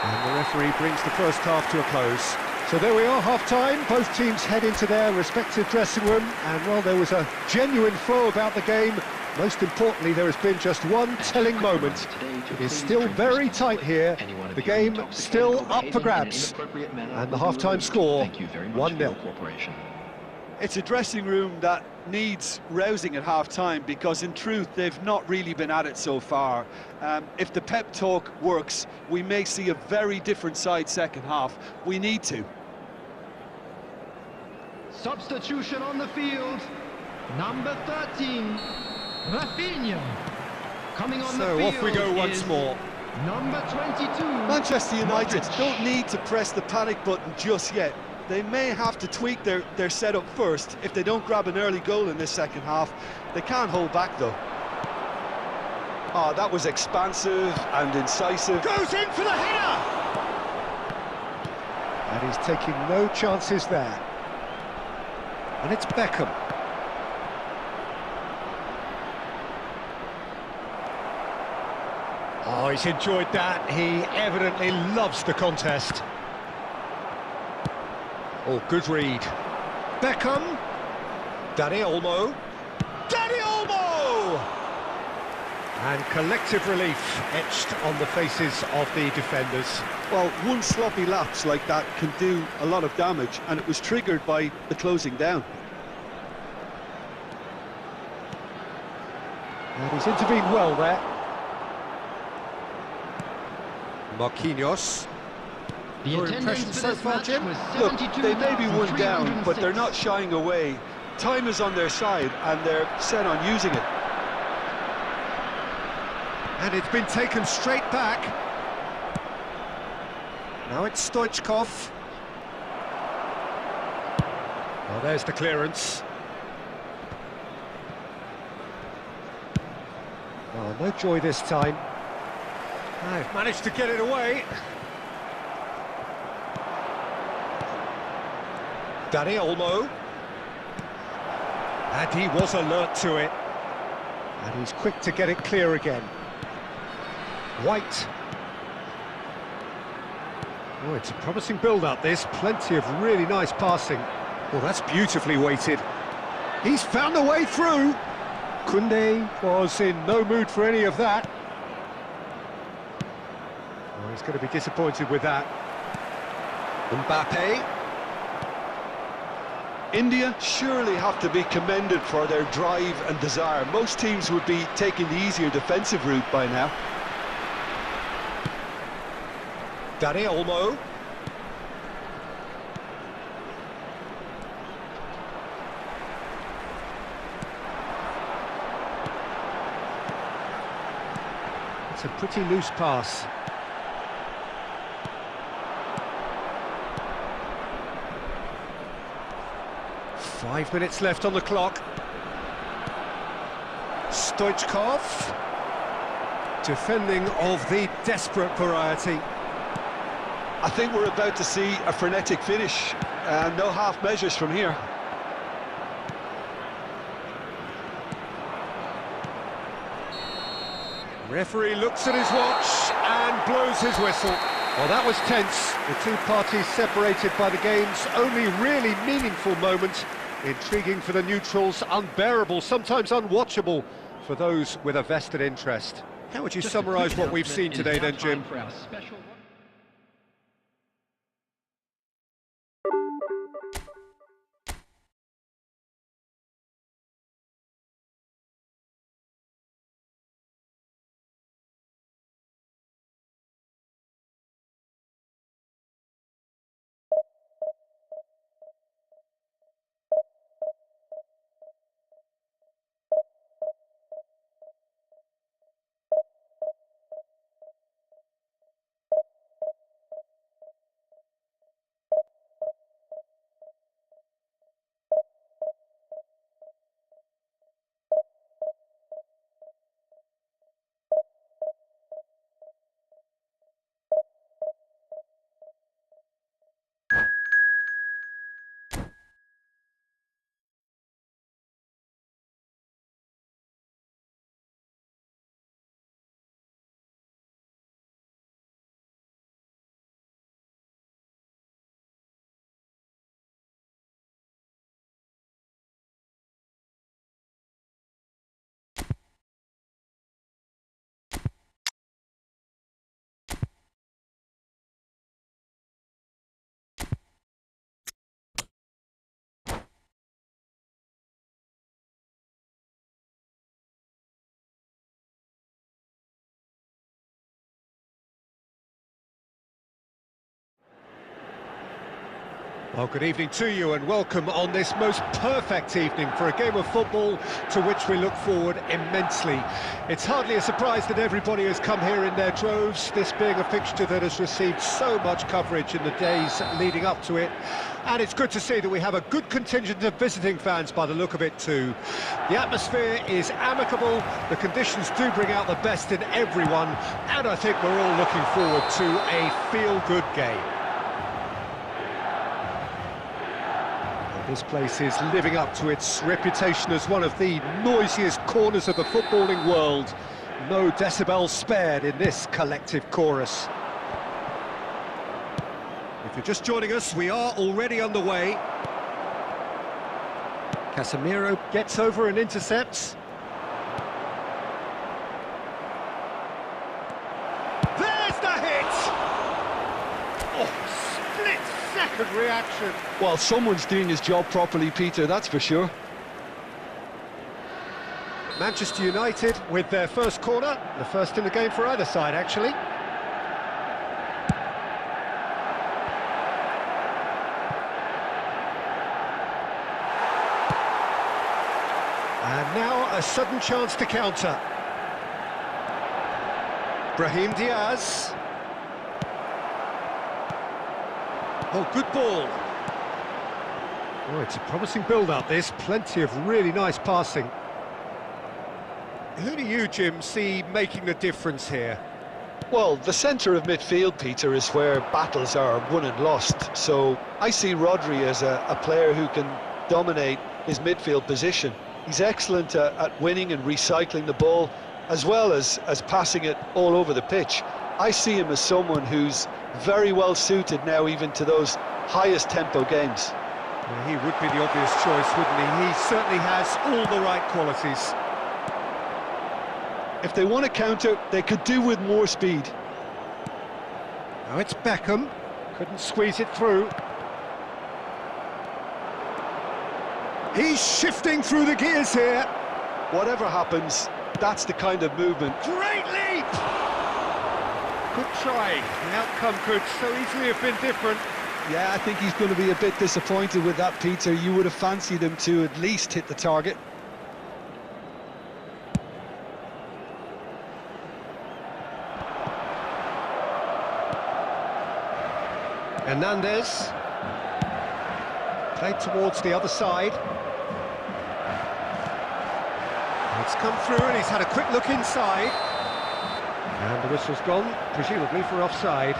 [SPEAKER 1] And the referee brings the first half to a close. So there we are, half-time. Both teams head into their respective dressing room. And, well, there was a genuine flow about the game. Most importantly, there has been just one telling moment. It is still very tight here. The game still up for grabs. And the half-time score, 1-0.
[SPEAKER 2] It's a dressing room that needs rousing at half-time, because in truth they've not really been at it so far. If the pep talk works, we may see a very different side second half. We need to.
[SPEAKER 3] Substitution on the field. Number 13, Rafinha. Coming on the field.
[SPEAKER 1] So off we go once more.
[SPEAKER 3] Number 22.
[SPEAKER 2] Manchester United
[SPEAKER 3] Modric.
[SPEAKER 2] don't need to press the panic button just yet. They may have to tweak their setup first. If they don't grab an early goal in this second half, they can't hold back though. Oh, that was expansive and incisive.
[SPEAKER 1] Goes in for the header! He's taking no chances there. And it's Beckham. Oh, he's enjoyed that. He evidently loves the contest. Oh, good read. Beckham. Dani Olmo. Dani Olmo! And collective relief etched on the faces of the defenders.
[SPEAKER 2] Well, one sloppy lapse like that can do a lot of damage, and it was triggered by the closing down.
[SPEAKER 1] And he's intervened well there. Marquinhos. Your impression so far, Jim?
[SPEAKER 2] Look, they may be one down, but they're not shying away. Time is on their side, and they're set on using it.
[SPEAKER 1] And it's been taken straight back. Now it's Stoichkov. Oh, there's the clearance. Oh, no joy this time. They've managed to get it away. Dani Olmo. And he was alert to it. And he's quick to get it clear again. White. Oh, it's a promising build-up, this. Plenty of really nice passing. Well, that's beautifully weighted. He's found a way through. Funday was in no mood for any of that. Oh, he's going to be disappointed with that. Mbappe.
[SPEAKER 2] India surely have to be commended for their drive and desire. Most teams would be taking the easier defensive route by now.
[SPEAKER 1] Dani Olmo. It's a pretty loose pass. Five minutes left on the clock. Stoichkov. Defending of the desperate variety.
[SPEAKER 2] I think we're about to see a frenetic finish, and no half measures from here.
[SPEAKER 1] Referee looks at his watch and blows his whistle. Well, that was tense. The two parties separated by the game's only really meaningful moment. Intriguing for the neutrals, unbearable, sometimes unwatchable for those with a vested interest. How would you summarise what we've seen today then, Jim? Well, good evening to you and welcome on this most perfect evening for a game of football to which we look forward immensely. It's hardly a surprise that everybody has come here in their droves, this being a fixture that has received so much coverage in the days leading up to it. And it's good to see that we have a good contingent of visiting fans by the look of it too. The atmosphere is amicable, the conditions do bring out the best in everyone, and I think we're all looking forward to a feel-good game. This place is living up to its reputation as one of the noisiest corners of the footballing world. No decibels spared in this collective chorus. If you're just joining us, we are already underway. Casemiro gets over and intercepts. There's the hit! Oh, split-second reaction.
[SPEAKER 2] Well, someone's doing his job properly, Peter, that's for sure.
[SPEAKER 1] Manchester United with their first corner, the first in the game for either side, actually. And now a sudden chance to counter. Brahim Diaz. Oh, good ball. Oh, it's a promising build-up, this. Plenty of really nice passing. Who do you, Jim, see making the difference here?
[SPEAKER 2] Well, the centre of midfield, Peter, is where battles are won and lost. So I see Rodri as a player who can dominate his midfield position. He's excellent at winning and recycling the ball, as well as passing it all over the pitch. I see him as someone who's very well suited now even to those highest tempo games.
[SPEAKER 1] Well, he would be the obvious choice, wouldn't he? He certainly has all the right qualities.
[SPEAKER 2] If they want to counter, they could do with more speed.
[SPEAKER 1] Now it's Beckham, couldn't squeeze it through. He's shifting through the gears here.
[SPEAKER 2] Whatever happens, that's the kind of movement.
[SPEAKER 1] Great leap! Good try. The outcome could so easily have been different.
[SPEAKER 2] Yeah, I think he's going to be a bit disappointed with that, Peter. You would have fancied him to at least hit the target.
[SPEAKER 1] Hernandez. Played towards the other side. It's come through and he's had a quick look inside. And the whistle's gone, presumably for offside.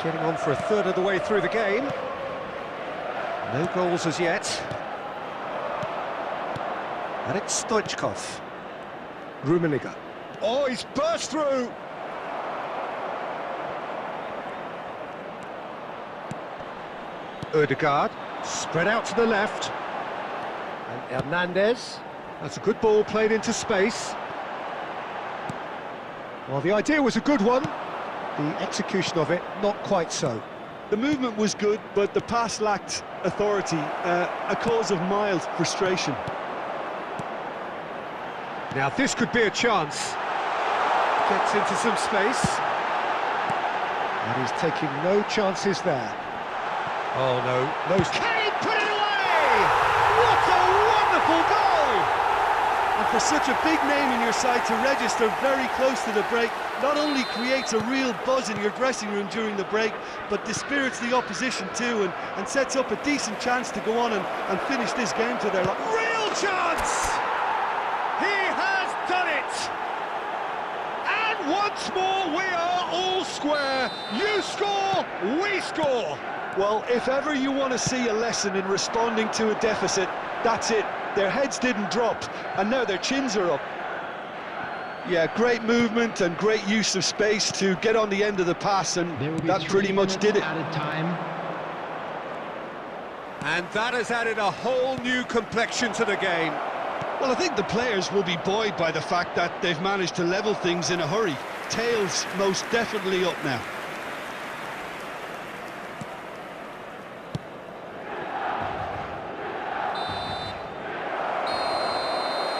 [SPEAKER 1] Getting on for a third of the way through the game. No goals as yet. And it's Stoichkov. Rummenigge. Oh, he's burst through! Ødegaard, spread out to the left. And Hernandez. That's a good ball played into space. Well, the idea was a good one. The execution of it, not quite so.
[SPEAKER 2] The movement was good, but the pass lacked authority, a cause of mild frustration.
[SPEAKER 1] Now this could be a chance. Gets into some space. And he's taking no chances there. Oh no, no. Can he put it away? What a wonderful goal!
[SPEAKER 2] And for such a big name in your side to register very close to the break, not only creates a real buzz in your dressing room during the break, but dispirits the opposition too, and sets up a decent chance to go on and finish this game to their life.
[SPEAKER 1] Real chance! He has done it! And once more we are all square. You score, we score.
[SPEAKER 2] Well, if ever you want to see a lesson in responding to a deficit, that's it. Their heads didn't drop, and now their chins are up. Yeah, great movement and great use of space to get on the end of the pass, and that pretty much did it.
[SPEAKER 1] And that has added a whole new complexion to the game.
[SPEAKER 2] Well, I think the players will be buoyed by the fact that they've managed to level things in a hurry. Tails most definitely up now.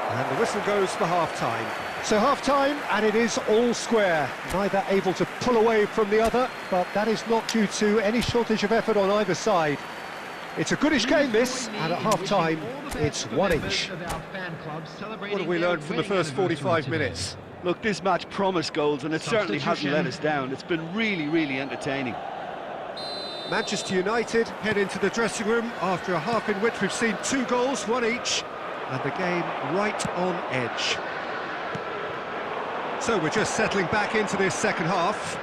[SPEAKER 1] And the whistle goes for half-time. So half-time, and it is all square. Neither able to pull away from the other, but that is not due to any shortage of effort on either side. It's a goodish game, this, and at half-time, it's 1 inch. What have we learned from the first 45 minutes?
[SPEAKER 2] Look, this match promised goals, and it certainly hasn't let us down. It's been really, really entertaining.
[SPEAKER 1] Manchester United head into the dressing room after a half in which we've seen 2 goals, 1 each, and the game right on edge. So we're just settling back into this second half.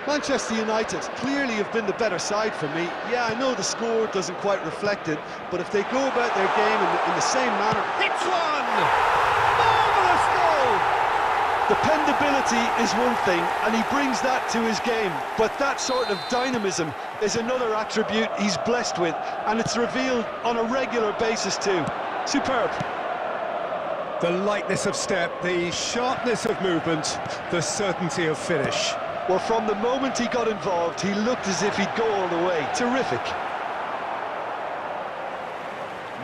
[SPEAKER 2] Manchester United clearly have been the better side for me. Yeah, I know the score doesn't quite reflect it, but if they go about their game in the same manner...
[SPEAKER 1] Hits one! Marvellous goal!
[SPEAKER 2] Dependability is one thing, and he brings that to his game, but that sort of dynamism is another attribute he's blessed with, and it's revealed on a regular basis too. Superb.
[SPEAKER 1] The lightness of step, the sharpness of movement, the certainty of finish.
[SPEAKER 2] Well, from the moment he got involved, he looked as if he'd go all the way. Terrific.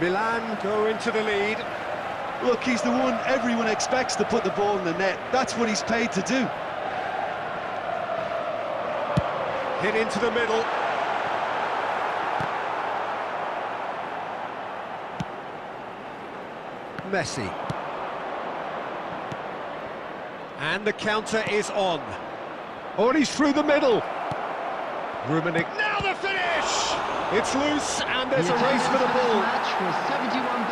[SPEAKER 1] Milan go into the lead.
[SPEAKER 2] Look, he's the one everyone expects to put the ball in the net. That's what he's paid to do.
[SPEAKER 1] Hit into the middle. Messi. And the counter is on. Oh, and he's through the middle. Rummenigge. Now the finish! It's loose, and there's a race for the ball.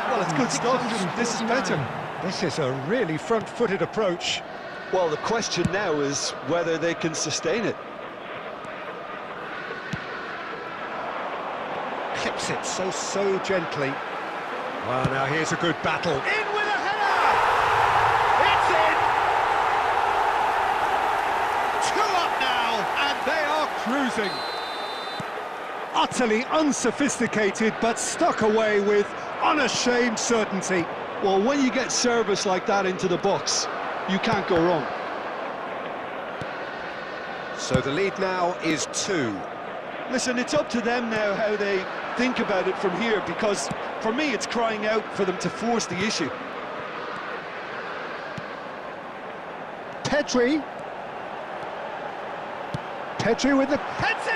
[SPEAKER 2] Well, it's good stuff. This is better.
[SPEAKER 1] This is a really front-footed approach.
[SPEAKER 2] Well, the question now is whether they can sustain it.
[SPEAKER 1] Clips it so gently. Well, now here's a good battle. In with a header! It's in! 2 up now, and they are cruising. Utterly unsophisticated, but stuck away with unashamed certainty.
[SPEAKER 2] Well, when you get service like that into the box, you can't go wrong.
[SPEAKER 1] So the lead now is 2.
[SPEAKER 2] Listen, it's up to them now how they think about it from here, because for me it's crying out for them to force the issue.
[SPEAKER 1] Pedri with the... Heads it!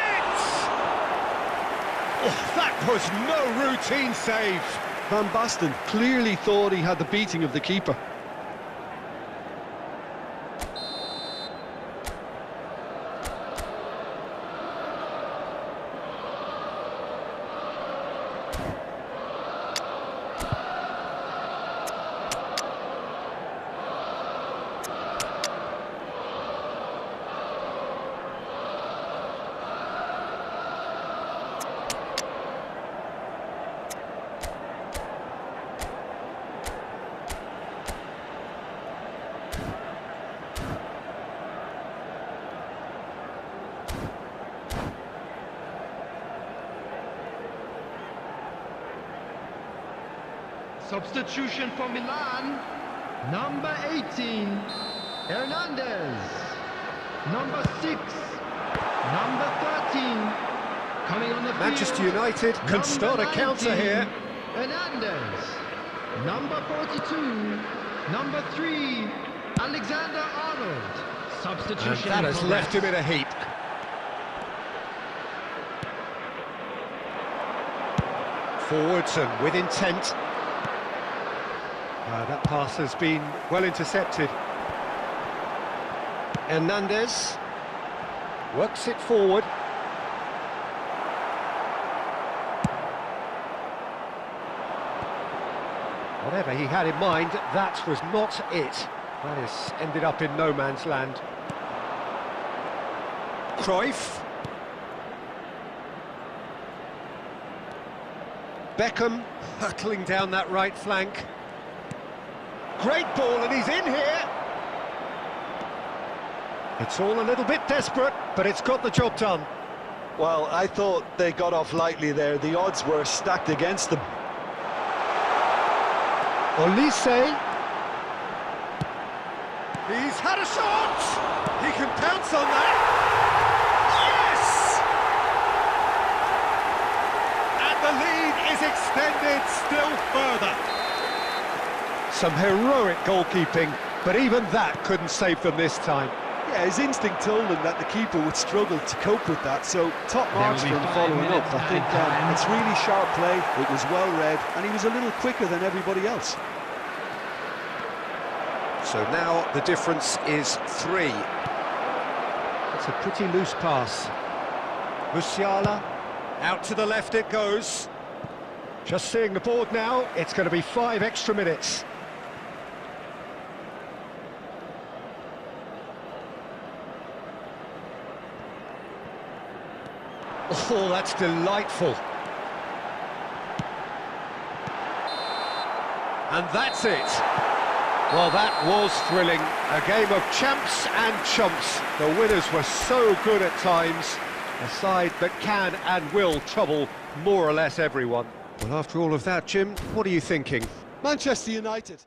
[SPEAKER 1] Oh, that was no routine save.
[SPEAKER 2] Van Basten clearly thought he had the beating of the keeper.
[SPEAKER 3] Substitution for Milan, number 18, Hernandez. Number 6, number 13, coming on the field.
[SPEAKER 1] Manchester United can start a counter here.
[SPEAKER 3] Hernandez. Number 42, number 3, Alexander-Arnold. Substitution.
[SPEAKER 1] And that has left him in a heap. Forwards and with intent. That pass has been well intercepted. Hernandez works it forward. Whatever he had in mind, that was not it. That has ended up in no man's land. Cruyff. Beckham hurtling down that right flank. Great ball, and he's in here. It's all a little bit desperate, but it's got the job done.
[SPEAKER 2] Well, I thought they got off lightly there. The odds were stacked against them.
[SPEAKER 1] Olise. He's had a shot. He can pounce on that. Yes! And the lead is extended still further. Some heroic goalkeeping, but even that couldn't save them this time.
[SPEAKER 2] Yeah, his instinct told him that the keeper would struggle to cope with that, so top marks for him following up. I think it's really sharp play, it was well read, and he was a little quicker than everybody else.
[SPEAKER 1] So now the difference is 3. It's a pretty loose pass. Musiala, out to the left it goes. Just seeing the board now, it's going to be 5 extra minutes. Oh, that's delightful. And that's it. Well, that was thrilling. A game of champs and chumps. The winners were so good at times. A side that can and will trouble more or less everyone. Well, after all of that, Jim, what are you thinking?
[SPEAKER 2] Manchester United.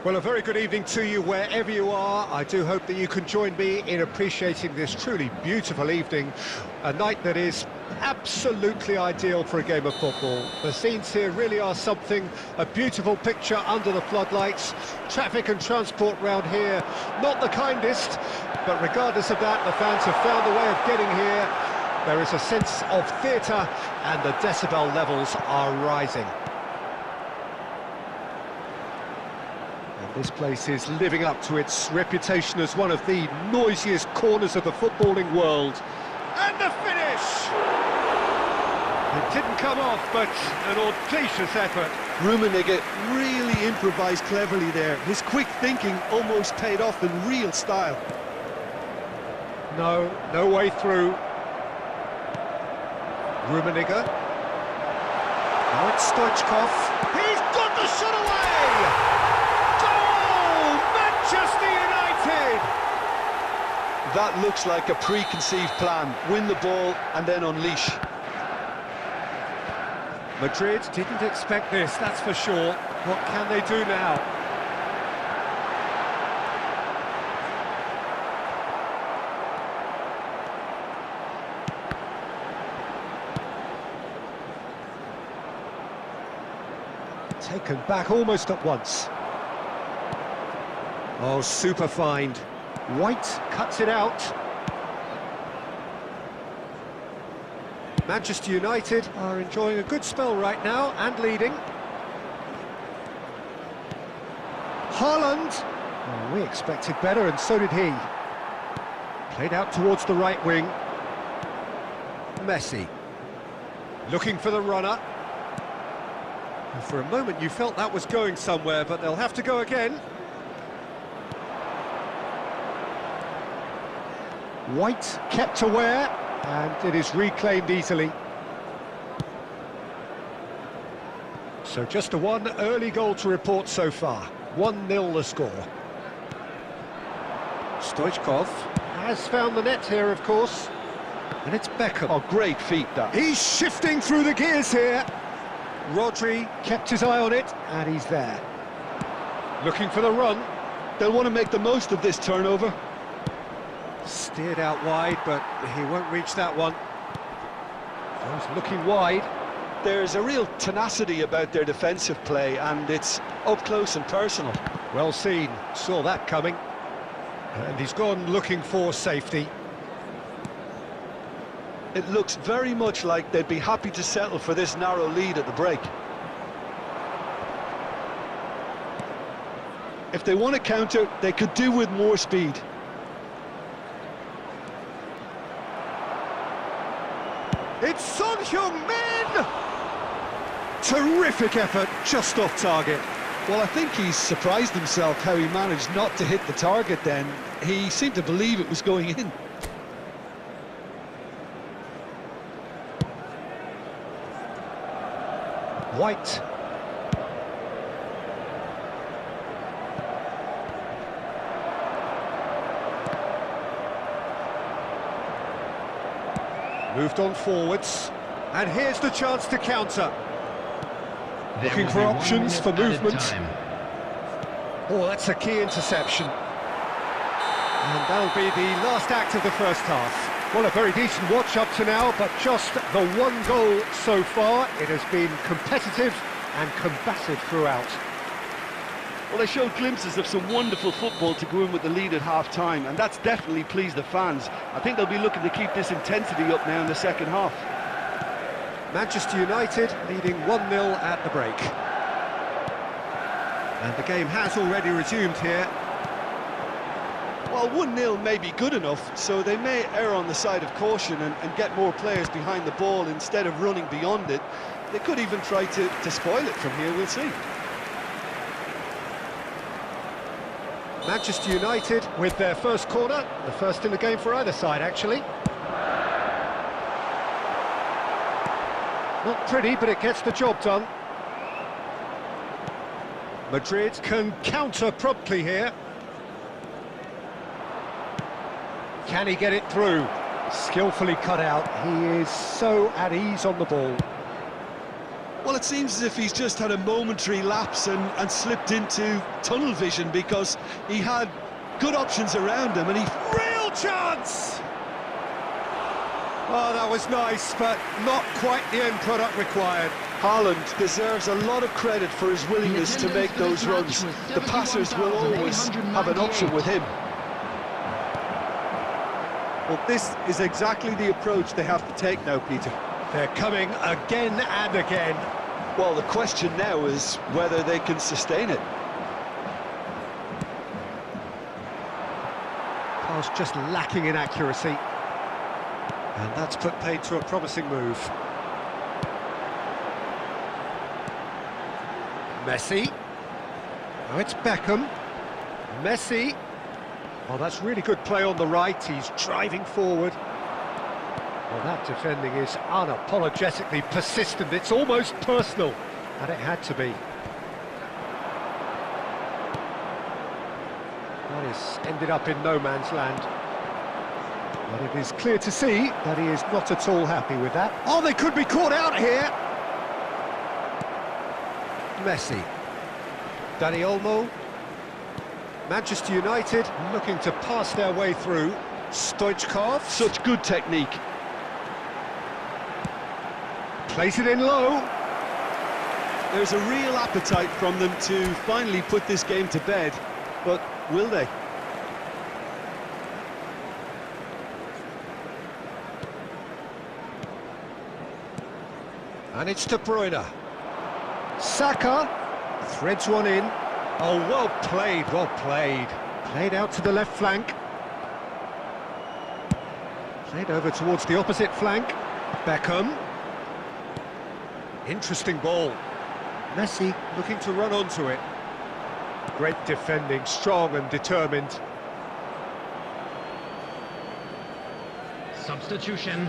[SPEAKER 1] Well, a very good evening to you wherever you are. I do hope that you can join me in appreciating this truly beautiful evening, a night that is absolutely ideal for a game of football. The scenes here really are something, a beautiful picture under the floodlights. Traffic and transport round here, not the kindest, but regardless of that, the fans have found a way of getting here. There is a sense of theatre and the decibel levels are rising. This place is living up to its reputation as one of the noisiest corners of the footballing world. And the finish! It didn't come off, but an audacious effort.
[SPEAKER 2] Rummenigge really improvised cleverly there. His quick thinking almost paid off in real style.
[SPEAKER 1] No way through. Rummenigge. Now it's Stoichkov. He's got the shot away! Manchester United!
[SPEAKER 2] That looks like a preconceived plan. Win the ball and then unleash.
[SPEAKER 1] Madrid didn't expect this, that's for sure. What can they do now? Taken back almost at once. Oh, super find. White cuts it out. Manchester United are enjoying a good spell right now and leading. Haaland. Oh, we expected better and so did he. Played out towards the right wing. Messi. Looking for the runner. And for a moment you felt that was going somewhere, but they'll have to go again. White kept aware, and it is reclaimed easily. So just a one early goal to report so far. 1-0 the score. Stoichkov has found the net here, of course. And it's Beckham.
[SPEAKER 2] Oh, great feat, that.
[SPEAKER 1] He's shifting through the gears here. Rodri kept his eye on it, and he's there. Looking for the run.
[SPEAKER 2] They'll want to make the most of this turnover.
[SPEAKER 1] Steered out wide, but he won't reach that one. He's looking wide.
[SPEAKER 2] There's a real tenacity about their defensive play, and it's up close and personal.
[SPEAKER 1] Well seen, saw that coming. And he's gone looking for safety.
[SPEAKER 2] It looks very much like they'd be happy to settle for this narrow lead at the break. If they want to counter, they could do with more speed.
[SPEAKER 1] It's Son Heung-min! Terrific effort, just off target.
[SPEAKER 2] Well, I think he's surprised himself how he managed not to hit the target then. He seemed to believe it was going in.
[SPEAKER 1] White. Moved on forwards, and here's the chance to counter. Looking for options for movement. Oh, that's a key interception. And that'll be the last act of the first half. Well, a very decent watch up to now, but just the one goal so far. It has been competitive and combative throughout.
[SPEAKER 2] Well, they showed glimpses of some wonderful football to go in with the lead at half-time, and that's definitely pleased the fans. I think they'll be looking to keep this intensity up now in the second half.
[SPEAKER 1] Manchester United leading 1-0 at the break. And the game has already resumed here.
[SPEAKER 2] Well, 1-0 may be good enough, so they may err on the side of caution and get more players behind the ball instead of running beyond it. They could even try to spoil it from here, we'll see.
[SPEAKER 1] Manchester United with their first corner, the first in the game for either side, actually. Not pretty, but it gets the job done. Madrid can counter promptly here. Can he get it through? Skillfully cut out. He is so at ease on the ball.
[SPEAKER 2] Well, it seems as if he's just had a momentary lapse and slipped into tunnel vision, because he had good options around him and he...
[SPEAKER 1] Real chance! Oh, that was nice, but not quite the end product required.
[SPEAKER 2] Haaland deserves a lot of credit for his willingness to make those runs. The passers will always have an option with him. Well, this is exactly the approach they have to take now, Peter.
[SPEAKER 1] They're coming again and again.
[SPEAKER 2] Well, the question now is whether they can sustain it.
[SPEAKER 1] Pass just lacking in accuracy. And that's put paid to a promising move. Messi. Oh, it's Beckham. Messi. Oh, that's really good play on the right. He's driving forward. Well, that defending is unapologetically persistent. It's almost personal, and it had to be. That is ended up in no man's land. But it is clear to see that he is not at all happy with that. Oh, they could be caught out here! Messi. Dani Olmo. Manchester United looking to pass their way through. Stoichkov.
[SPEAKER 2] Such good technique.
[SPEAKER 1] Plays it in low.
[SPEAKER 2] There's a real appetite from them to finally put this game to bed, but will they?
[SPEAKER 1] And it's De Bruyne. Saka threads one in. Oh, well played, well played. Played out to the left flank. Played over towards the opposite flank. Beckham. Interesting ball. Messi looking to run onto it. Great defending, strong and determined.
[SPEAKER 3] Substitution.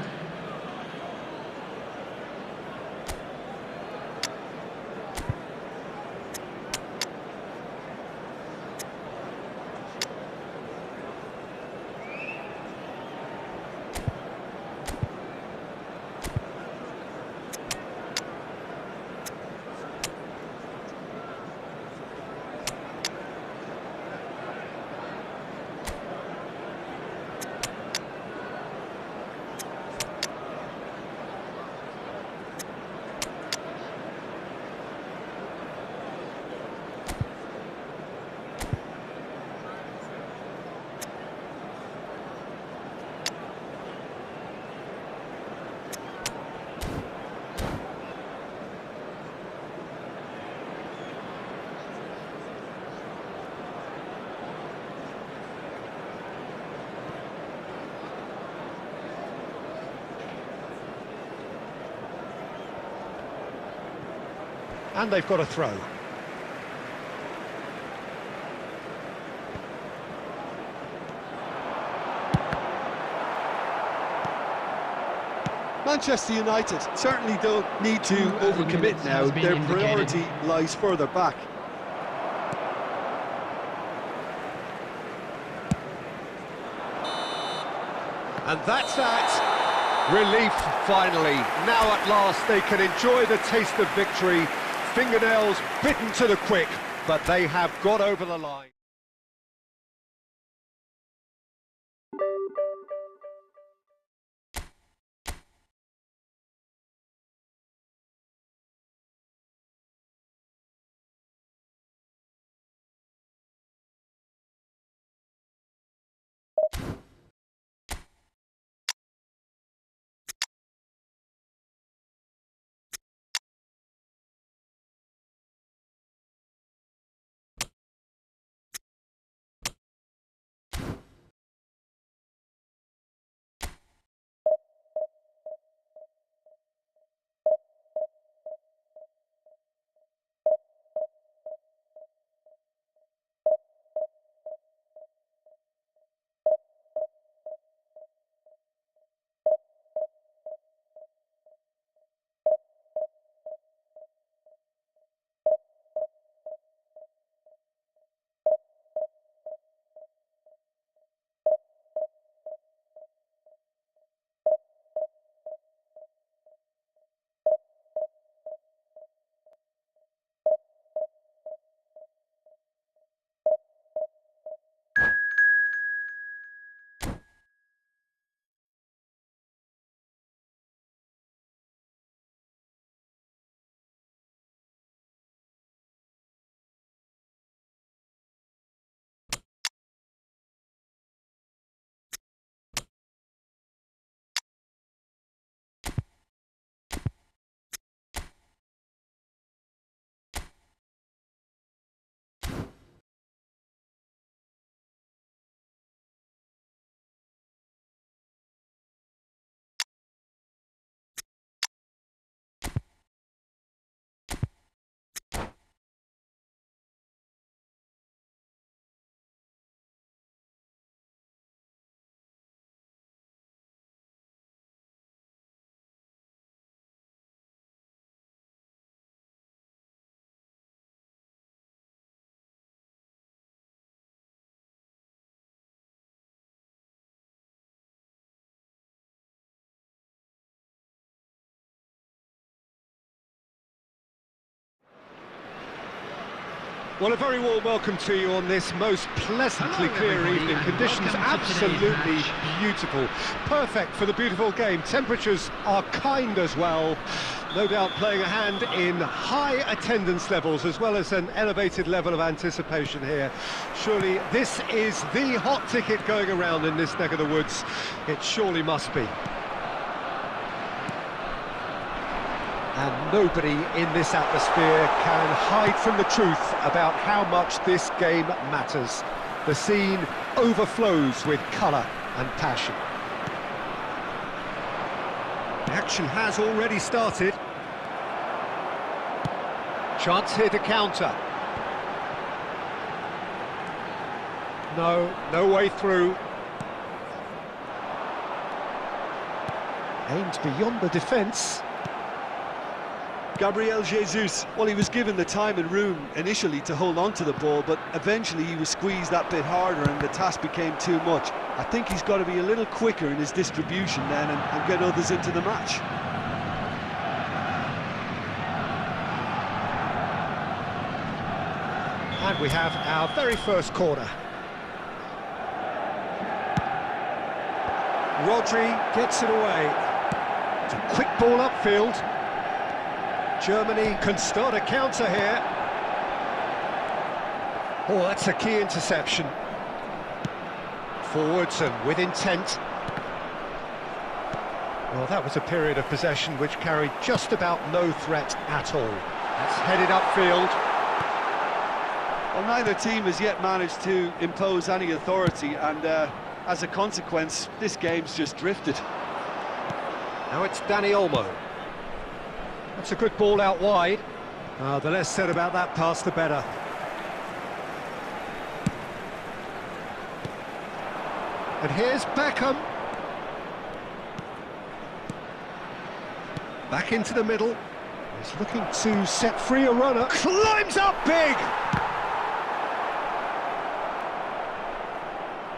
[SPEAKER 1] And they've got a throw.
[SPEAKER 2] Manchester United certainly don't need to overcommit now. Their priority lies further back.
[SPEAKER 1] And that's that. Relief, finally. Now at last they can enjoy the taste of victory. Fingernails bitten to the quick, but they have got over the line. Well, a very warm welcome to you on this most pleasantly clear evening. Conditions absolutely beautiful. Perfect for the beautiful game. Temperatures are kind as well. No doubt playing a hand in high attendance levels as well as an elevated level of anticipation here. Surely this is the hot ticket going around in this neck of the woods. It surely must be. And nobody in this atmosphere can hide from the truth about how much this game matters. The scene overflows with colour and passion. The action has already started. Chance here to counter. No way through. Aimed beyond the defence.
[SPEAKER 2] Gabriel Jesus, well, he was given the time and room initially to hold on to the ball, but eventually he was squeezed that bit harder and the task became too much. I think he's got to be a little quicker in his distribution then and get others into the match.
[SPEAKER 1] And we have our very first corner. Rodri gets it away. It's a quick ball upfield. Germany can start a counter here. Oh, that's a key interception. Forwards and with intent. Well, that was a period of possession which carried just about no threat at all. That's headed upfield.
[SPEAKER 2] Well, neither team has yet managed to impose any authority, and as a consequence, this game's just drifted.
[SPEAKER 1] Now it's Dani Olmo. That's a good ball out wide. The less said about that pass, the better. And here's Beckham. Back into the middle. He's looking to set free a runner. Climbs up big!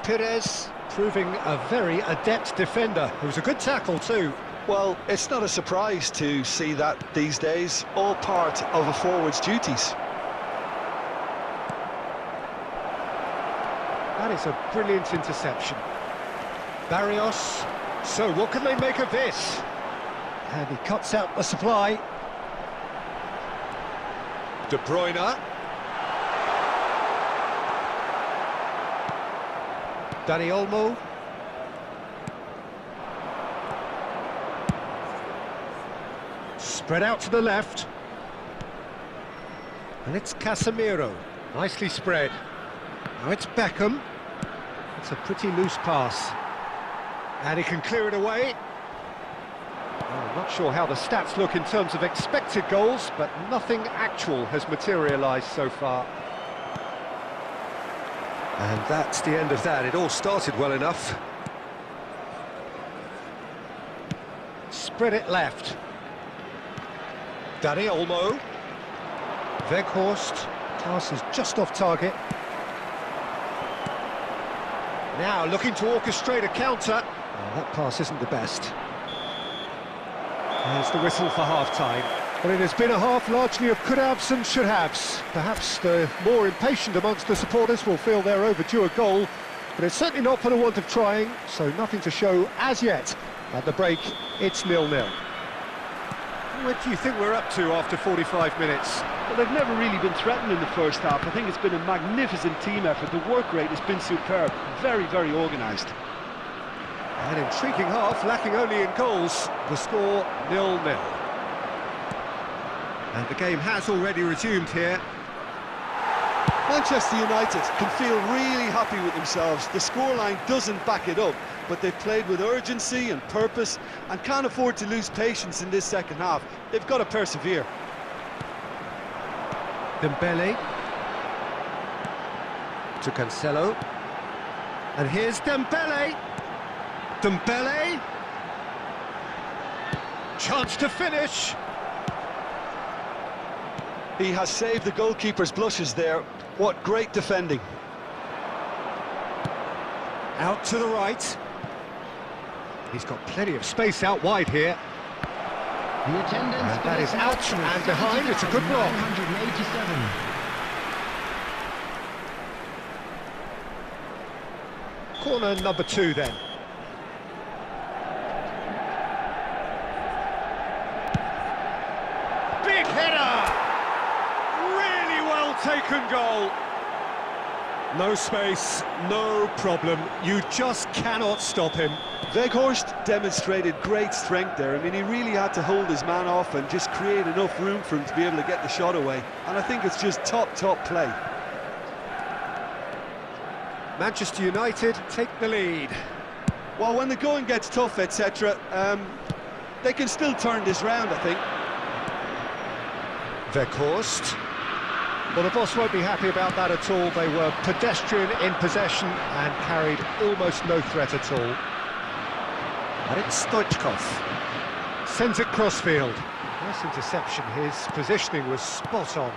[SPEAKER 1] Perez proving a very adept defender. It was a good tackle too.
[SPEAKER 2] Well, it's not a surprise to see that these days, all part of a forward's duties.
[SPEAKER 1] That is a brilliant interception. Barrios. So what can they make of this? And he cuts out the supply. De Bruyne. Dani Olmo. Spread out to the left. And it's Casemiro. Nicely spread. Now it's Beckham. It's a pretty loose pass. And he can clear it away. Well, I'm not sure how the stats look in terms of expected goals, but nothing actual has materialised so far. And that's the end of that. It all started well enough. Spread it left. Dani Olmo. Weghorst. Pass is just off target. Now looking to orchestrate a counter. Oh, that pass isn't the best. There's the whistle for half-time. Well, it has been a half largely of could-haves and should-haves. Perhaps the more impatient amongst the supporters will feel they're overdue a goal, but it's certainly not for the want of trying, so nothing to show as yet. At the break, it's 0-0. What do you think we're up to after 45 minutes?
[SPEAKER 2] Well, they've never really been threatened in the first half. I think it's been a magnificent team effort. The work rate has been superb. Very, very organised.
[SPEAKER 1] An intriguing half, lacking only in goals. The score 0-0. And the game has already resumed here.
[SPEAKER 2] Manchester United can feel really happy with themselves. The scoreline doesn't back it up, but they've played with urgency and purpose and can't afford to lose patience in this second half. They've got to persevere.
[SPEAKER 1] Dembele. To Cancelo. And here's Dembele. Dembele. Chance to finish.
[SPEAKER 2] He has saved the goalkeeper's blushes there. What great defending.
[SPEAKER 1] Out to the right. He's got plenty of space out wide here.
[SPEAKER 3] The attendance
[SPEAKER 1] And that is out and behind. It's a good block.
[SPEAKER 3] 987.
[SPEAKER 1] Corner number 2 then. Big header! Really well taken goal. No space, no problem. You just cannot stop him.
[SPEAKER 2] Weghorst demonstrated great strength there. I mean, he really had to hold his man off and just create enough room for him to be able to get the shot away. And I think it's just top play.
[SPEAKER 1] Manchester United take the lead.
[SPEAKER 2] Well, when the going gets tough, etc., they can still turn this round, I think.
[SPEAKER 1] Weghorst. Well, the boss won't be happy about that at all. They were pedestrian in possession and carried almost no threat at all. And it's Stoichkov. Sends it crossfield. Nice interception. His positioning was spot on.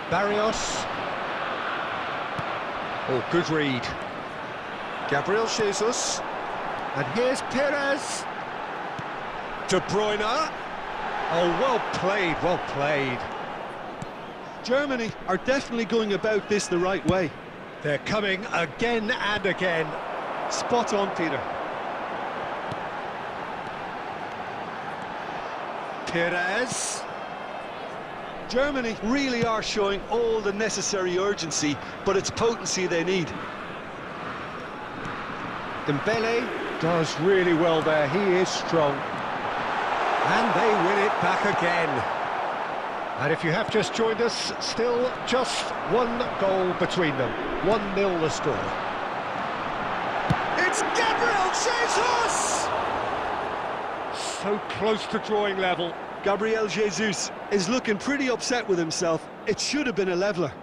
[SPEAKER 1] Barrios. Oh, good read. Gabriel Jesus. And here's Perez. De Bruyne. Oh, well played, well played.
[SPEAKER 2] Germany are definitely going about this the right way.
[SPEAKER 1] They're coming again and again.
[SPEAKER 2] Spot on, Peter.
[SPEAKER 1] Perez.
[SPEAKER 2] Germany really are showing all the necessary urgency, but it's potency they need.
[SPEAKER 1] Dembele does really well there, he is strong. And they win it back again. And if you have just joined us, still just one goal between them. 1-0 the score. It's Gabriel Jesus! So close to drawing level.
[SPEAKER 2] Gabriel Jesus is looking pretty upset with himself. It should have been a leveller.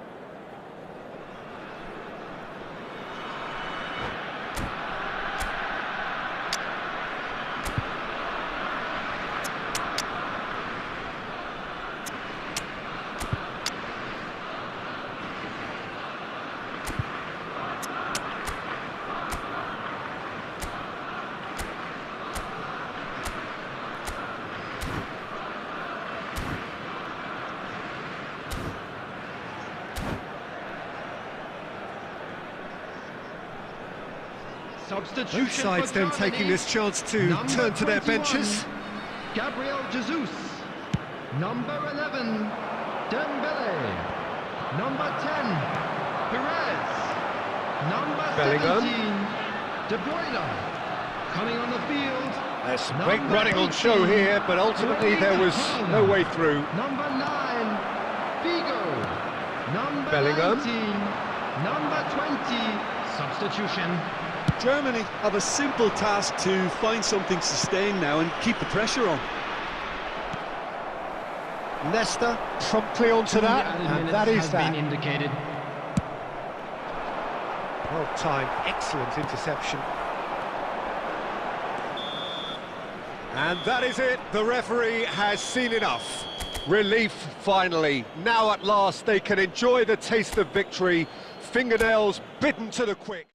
[SPEAKER 1] Both sides then taking this chance to turn to their benches.
[SPEAKER 3] Gabriel Jesus. Number 11, Dembele. Number 10, Perez. Number
[SPEAKER 1] Bellingham.
[SPEAKER 3] 17, De Bruyne. Coming on the field.
[SPEAKER 1] There's some great running on show here, but ultimately there was no way through.
[SPEAKER 3] Number 9, Figo. Number
[SPEAKER 1] Bellingham.
[SPEAKER 3] 19, number 20, substitution.
[SPEAKER 2] Germany have a simple task to find something sustained now and keep the pressure on.
[SPEAKER 1] Nesta promptly onto that, and that is that.
[SPEAKER 3] Indicated.
[SPEAKER 1] Well timed, excellent interception. And that is it, the referee has seen enough. Relief finally. Now at last they can enjoy the taste of victory. Fingernails bitten to the quick.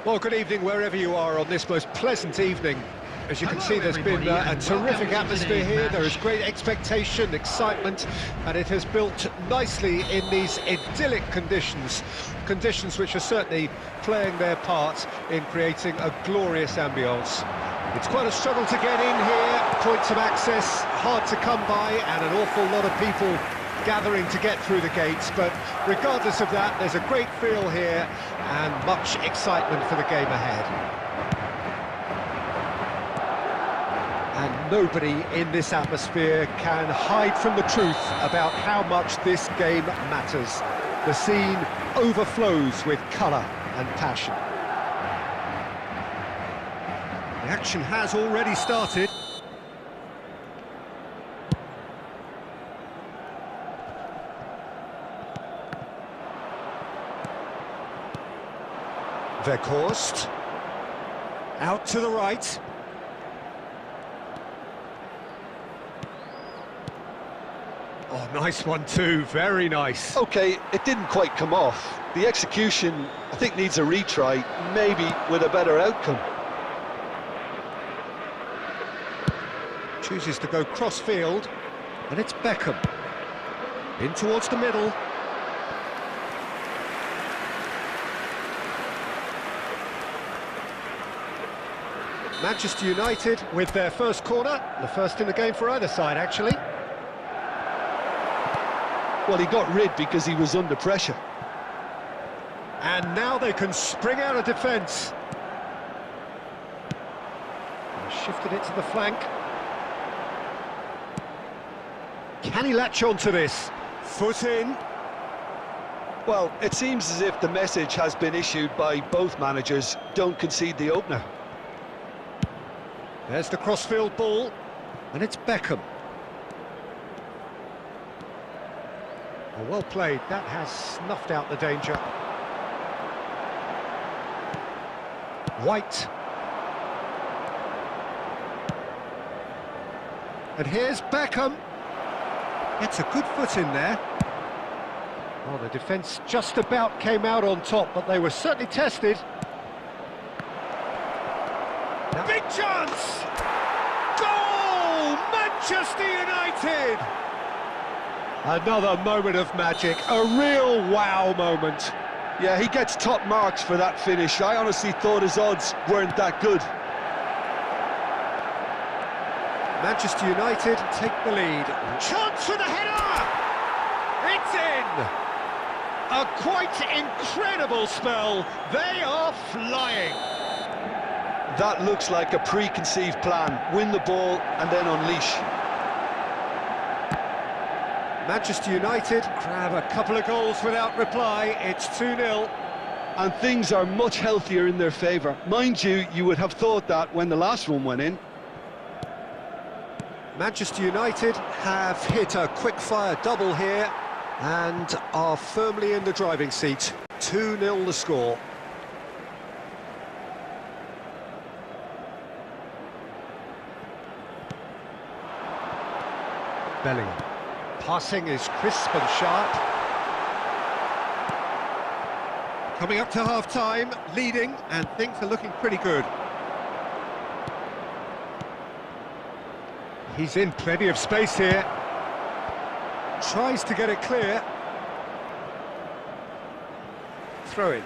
[SPEAKER 1] Well, good evening wherever you are on this most pleasant evening. As you can see, there's been a terrific atmosphere here. There is great expectation, excitement, and it has built nicely in these idyllic conditions. Conditions which are certainly playing their part in creating a glorious ambience. It's quite a struggle to get in here, points of access hard to come by, and an awful lot of people gathering to get through the gates, but regardless of that, there's a great feel here and much excitement for the game ahead. And nobody in this atmosphere can hide from the truth about how much this game matters. The scene overflows with colour and passion. The action has already started. Weghorst, out to the right. Oh, nice one too, very nice.
[SPEAKER 2] OK, it didn't quite come off. The execution, I think, needs a retry, maybe with a better outcome.
[SPEAKER 1] Chooses to go cross-field, and it's Beckham. In towards the middle. Manchester United with their first corner, the first in the game for either side, actually.
[SPEAKER 2] Well, he got rid because he was under pressure.
[SPEAKER 1] And now they can spring out of defence. Shifted it to the flank. Can he latch on to this? Foot in.
[SPEAKER 2] Well, it seems as if the message has been issued by both managers: don't concede the opener.
[SPEAKER 1] There's the crossfield ball, and it's Beckham. Oh, well played, that has snuffed out the danger. White. And here's Beckham. Gets a good foot in there. Oh, the defence just about came out on top, but they were certainly tested. Now, big chance! Goal! Manchester United! Another moment of magic, a real wow moment.
[SPEAKER 2] Yeah, he gets top marks for that finish. I honestly thought his odds weren't that good.
[SPEAKER 1] Manchester United take the lead. Chance for the header! It's in! A quite incredible spell. They are flying.
[SPEAKER 2] That looks like a preconceived plan. Win the ball and then unleash.
[SPEAKER 1] Manchester United grab a couple of goals without reply. It's 2-0.
[SPEAKER 2] And things are much healthier in their favour. Mind you, you would have thought that when the last one went in.
[SPEAKER 1] Manchester United have hit a quick-fire double here and are firmly in the driving seat. 2-0 the score. Bellingham. Passing is crisp and sharp. Coming up to half-time, leading, and things are looking pretty good. He's in plenty of space here. Tries to get it clear. Throw in.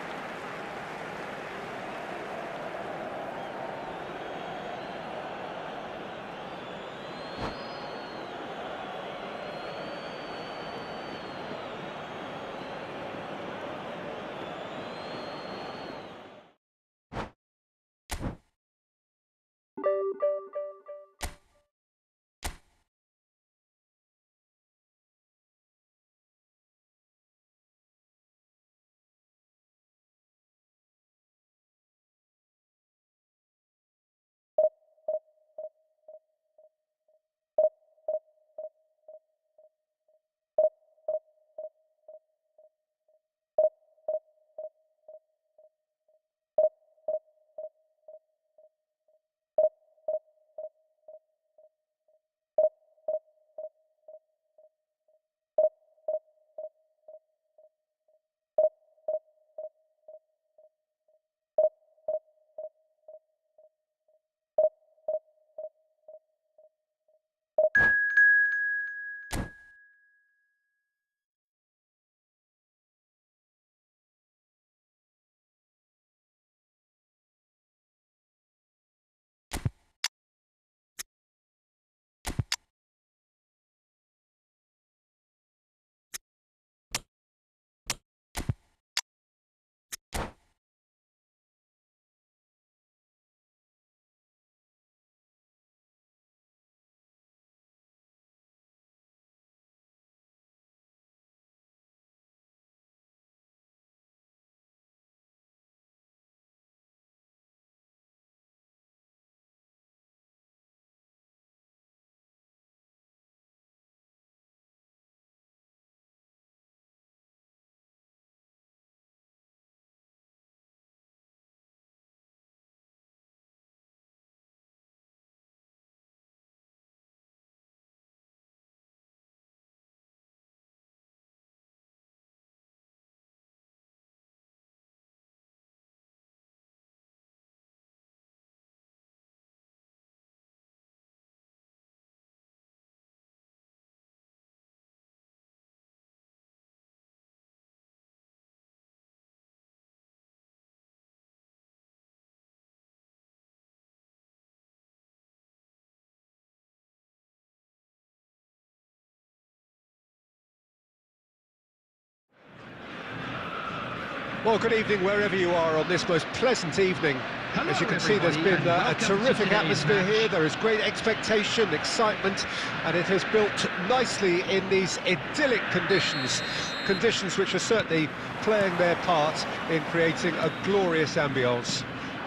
[SPEAKER 1] Well, good evening wherever you are on this most pleasant evening.
[SPEAKER 3] Hello,
[SPEAKER 1] as you can see, there's been a terrific atmosphere here. There is great expectation, excitement, and it has built nicely in these idyllic conditions. Conditions which are certainly playing their part in creating a glorious ambience.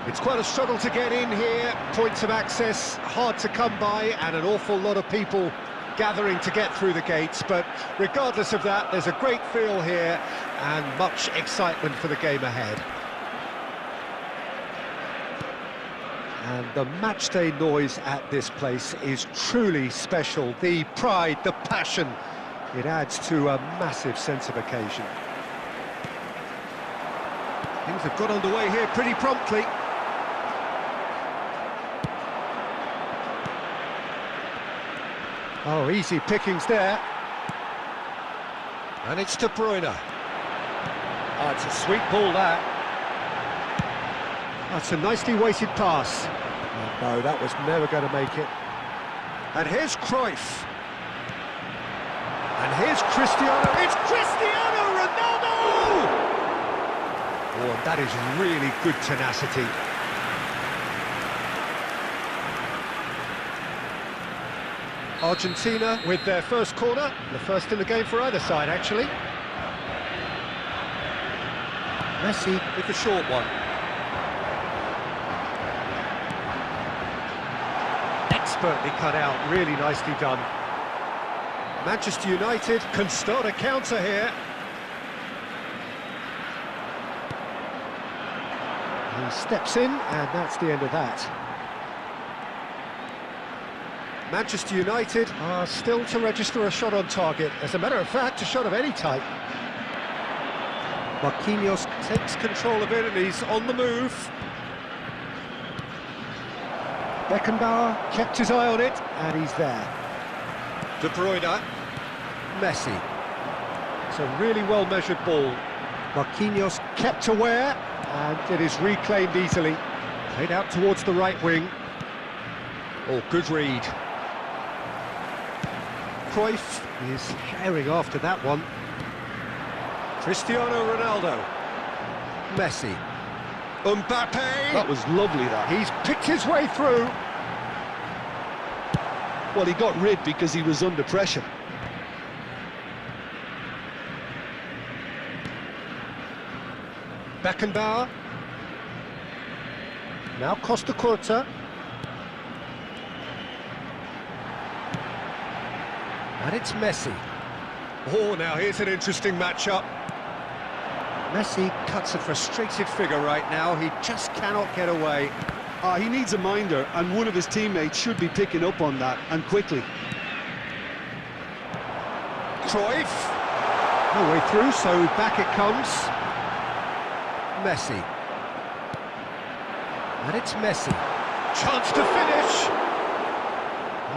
[SPEAKER 1] It's quite a struggle to get in here, points of access hard to come by, and an awful lot of people gathering to get through the gates, but regardless of that, there's a great feel here and much excitement for the game ahead. And the matchday noise at this place is truly special. The pride, the passion, it adds to a massive sense of occasion. Things have got underway here pretty promptly. Oh, easy pickings there. And it's De Bruyne. Oh, it's a sweet ball, that. That's a nicely weighted pass. Oh, no, that was never going to make it. And here's Cruyff. And here's Cristiano. It's Cristiano Ronaldo! Oh, and that is really good tenacity. Argentina with their first corner, the first in the game for either side, actually. Messi with the short one. Expertly cut out, really nicely done. Manchester United can start a counter here. He steps in, and that's the end of that. Manchester United are still to register a shot on target. As a matter of fact, a shot of any type. Marquinhos takes control of it and he's on the move. Beckenbauer kept his eye on it and he's there. De Bruyne. Messi. It's a really well-measured ball. Marquinhos kept aware and it is reclaimed easily. Played out towards the right wing. Oh, good read. Cruyff is herring after that one. Cristiano Ronaldo. Messi. Mbappe.
[SPEAKER 2] That was lovely, that.
[SPEAKER 1] He's picked his way through.
[SPEAKER 2] Well, he got rid because he was under pressure.
[SPEAKER 1] Beckenbauer. Now Costa Curta. And it's Messi. Oh, now here's an interesting matchup. Messi cuts a frustrated figure right now. He just cannot get away.
[SPEAKER 2] He needs a minder, and one of his teammates should be picking up on that, and quickly.
[SPEAKER 1] Cruyff. No way through, so back it comes. Messi. And it's Messi. Chance to finish.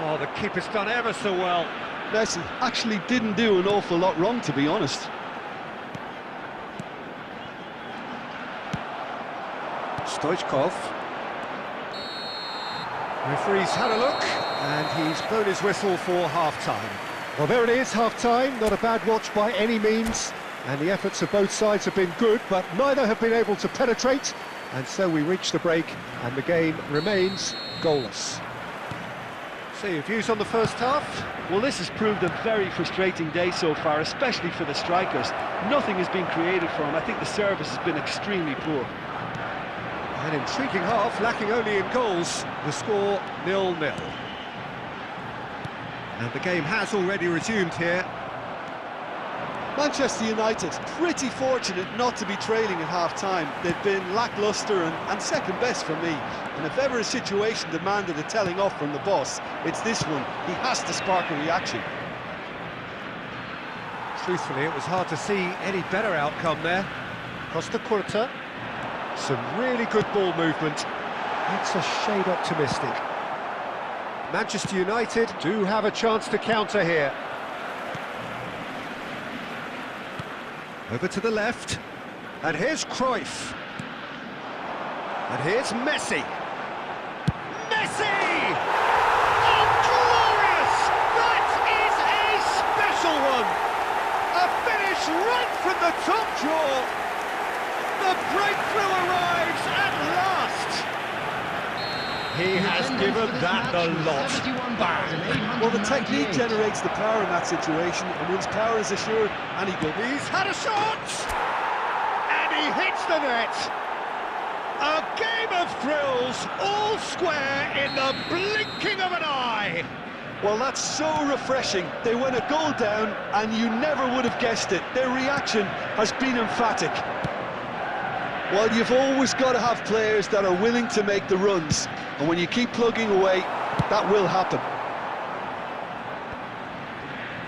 [SPEAKER 1] Oh, the keeper's done ever so well.
[SPEAKER 2] Messi actually didn't do an awful lot wrong, to be honest.
[SPEAKER 1] Stoichkov. Referee's had a look, and he's blown his whistle for half-time. Well, there it is, half-time. Not a bad watch by any means, and the efforts of both sides have been good, but neither have been able to penetrate, and so we reach the break, and the game remains goalless. So your views on the first half?
[SPEAKER 2] Well, this has proved a very frustrating day so far, especially for the strikers. Nothing has been created for them. I think the service has been extremely poor.
[SPEAKER 1] An intriguing half, lacking only in goals. The score 0-0. And the game has already resumed here.
[SPEAKER 2] Manchester United, pretty fortunate not to be trailing at half-time. They've been lacklustre and second best for me. And if ever a situation demanded a telling off from the boss, it's this one. He has to spark a reaction.
[SPEAKER 1] Truthfully, it was hard to see any better outcome there. Costa Curta. Some really good ball movement. It's a shade optimistic. Manchester United do have a chance to counter here. Over to the left. And here's Cruyff. And here's Messi. Messi! Oh, glorious! That is a special one! A finish right from the top drawer. The breakthrough arrives at last! He has given that a lot. Bang!
[SPEAKER 2] Well, the technique generates the power in that situation, and once power is assured, any goal.
[SPEAKER 1] He's had a shot! And he hits the net! A game of thrills, all square in the blinking of an eye!
[SPEAKER 2] Well, that's so refreshing. They went a goal down, and you never would have guessed it. Their reaction has been emphatic. Well, you've always got to have players that are willing to make the runs, and when you keep plugging away, that will happen.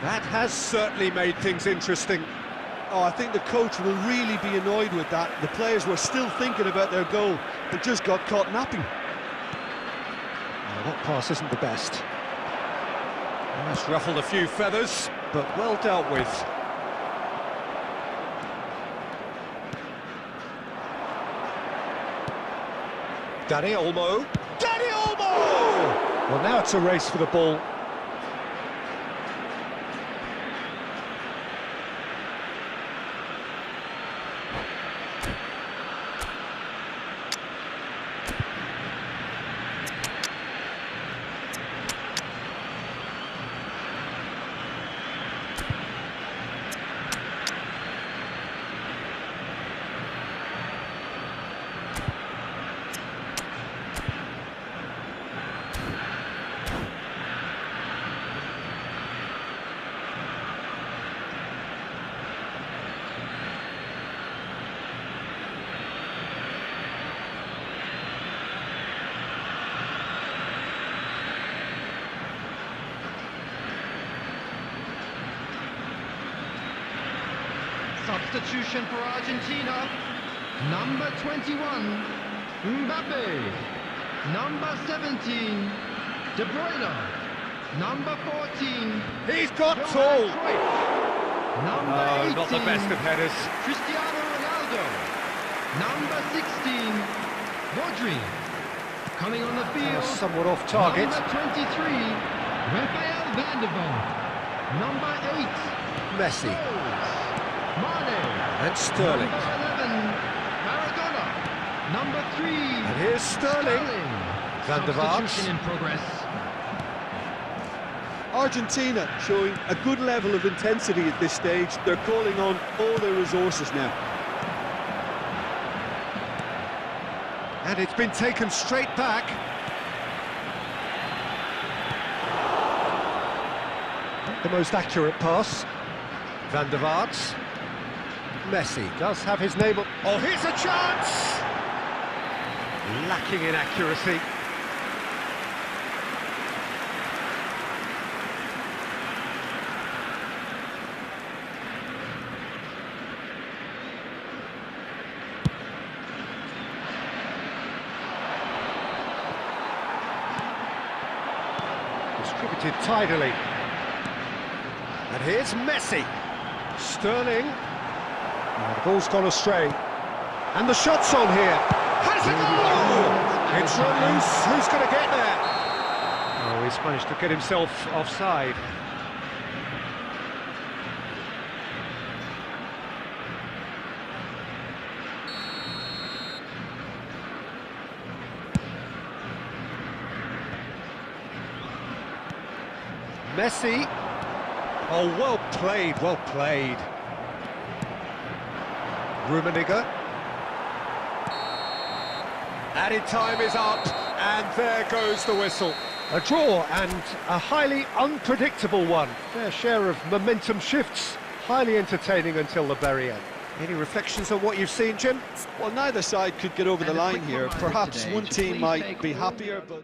[SPEAKER 1] That has certainly made things interesting.
[SPEAKER 2] Oh, I think the coach will really be annoyed with that. The players were still thinking about their goal, but just got caught napping.
[SPEAKER 1] Oh, that pass isn't the best. That's ruffled a few feathers, but well dealt with. Dani Olmo! Dani Olmo! Well, now it's a race for the ball.
[SPEAKER 3] Substitution for Argentina. Number 21, Mbappe. Number 17, De Bruyne. Number 14,
[SPEAKER 1] He's got tall!
[SPEAKER 3] Number 18,
[SPEAKER 1] not the best of headers.
[SPEAKER 3] Cristiano Ronaldo. Number 16, Rodri. Coming on the field,
[SPEAKER 1] Somewhat off target.
[SPEAKER 3] Number 23, Rafael van der Vaart. Number 8,
[SPEAKER 1] Messi
[SPEAKER 3] Mane.
[SPEAKER 1] and Sterling.
[SPEAKER 3] Number 11, Maradona. Number 3,
[SPEAKER 1] And here's Sterling. Van der Vaart.
[SPEAKER 3] Substitution in progress.
[SPEAKER 2] Argentina showing a good level of intensity at this stage. They're calling on all their resources now.
[SPEAKER 1] And it's been taken straight back. The most accurate pass. Van der Vaart. Messi does have his name up. Oh, here's a chance! Lacking in accuracy. Distributed tidily. And here's Messi. Sterling. Oh, the ball's gone astray. And the shot's on here. Has it? Oh! It's run loose. Who's going to get there? Oh, he's managed to get himself offside. Messi. Oh, well played, well played. Rummenigge. Added time is up, and there goes the whistle. A draw, and a highly unpredictable one. Fair share of momentum shifts. Highly entertaining until the very end. Any reflections on what you've seen, Jim?
[SPEAKER 2] Well, neither side could get over the line here. Perhaps one team might be happier, but...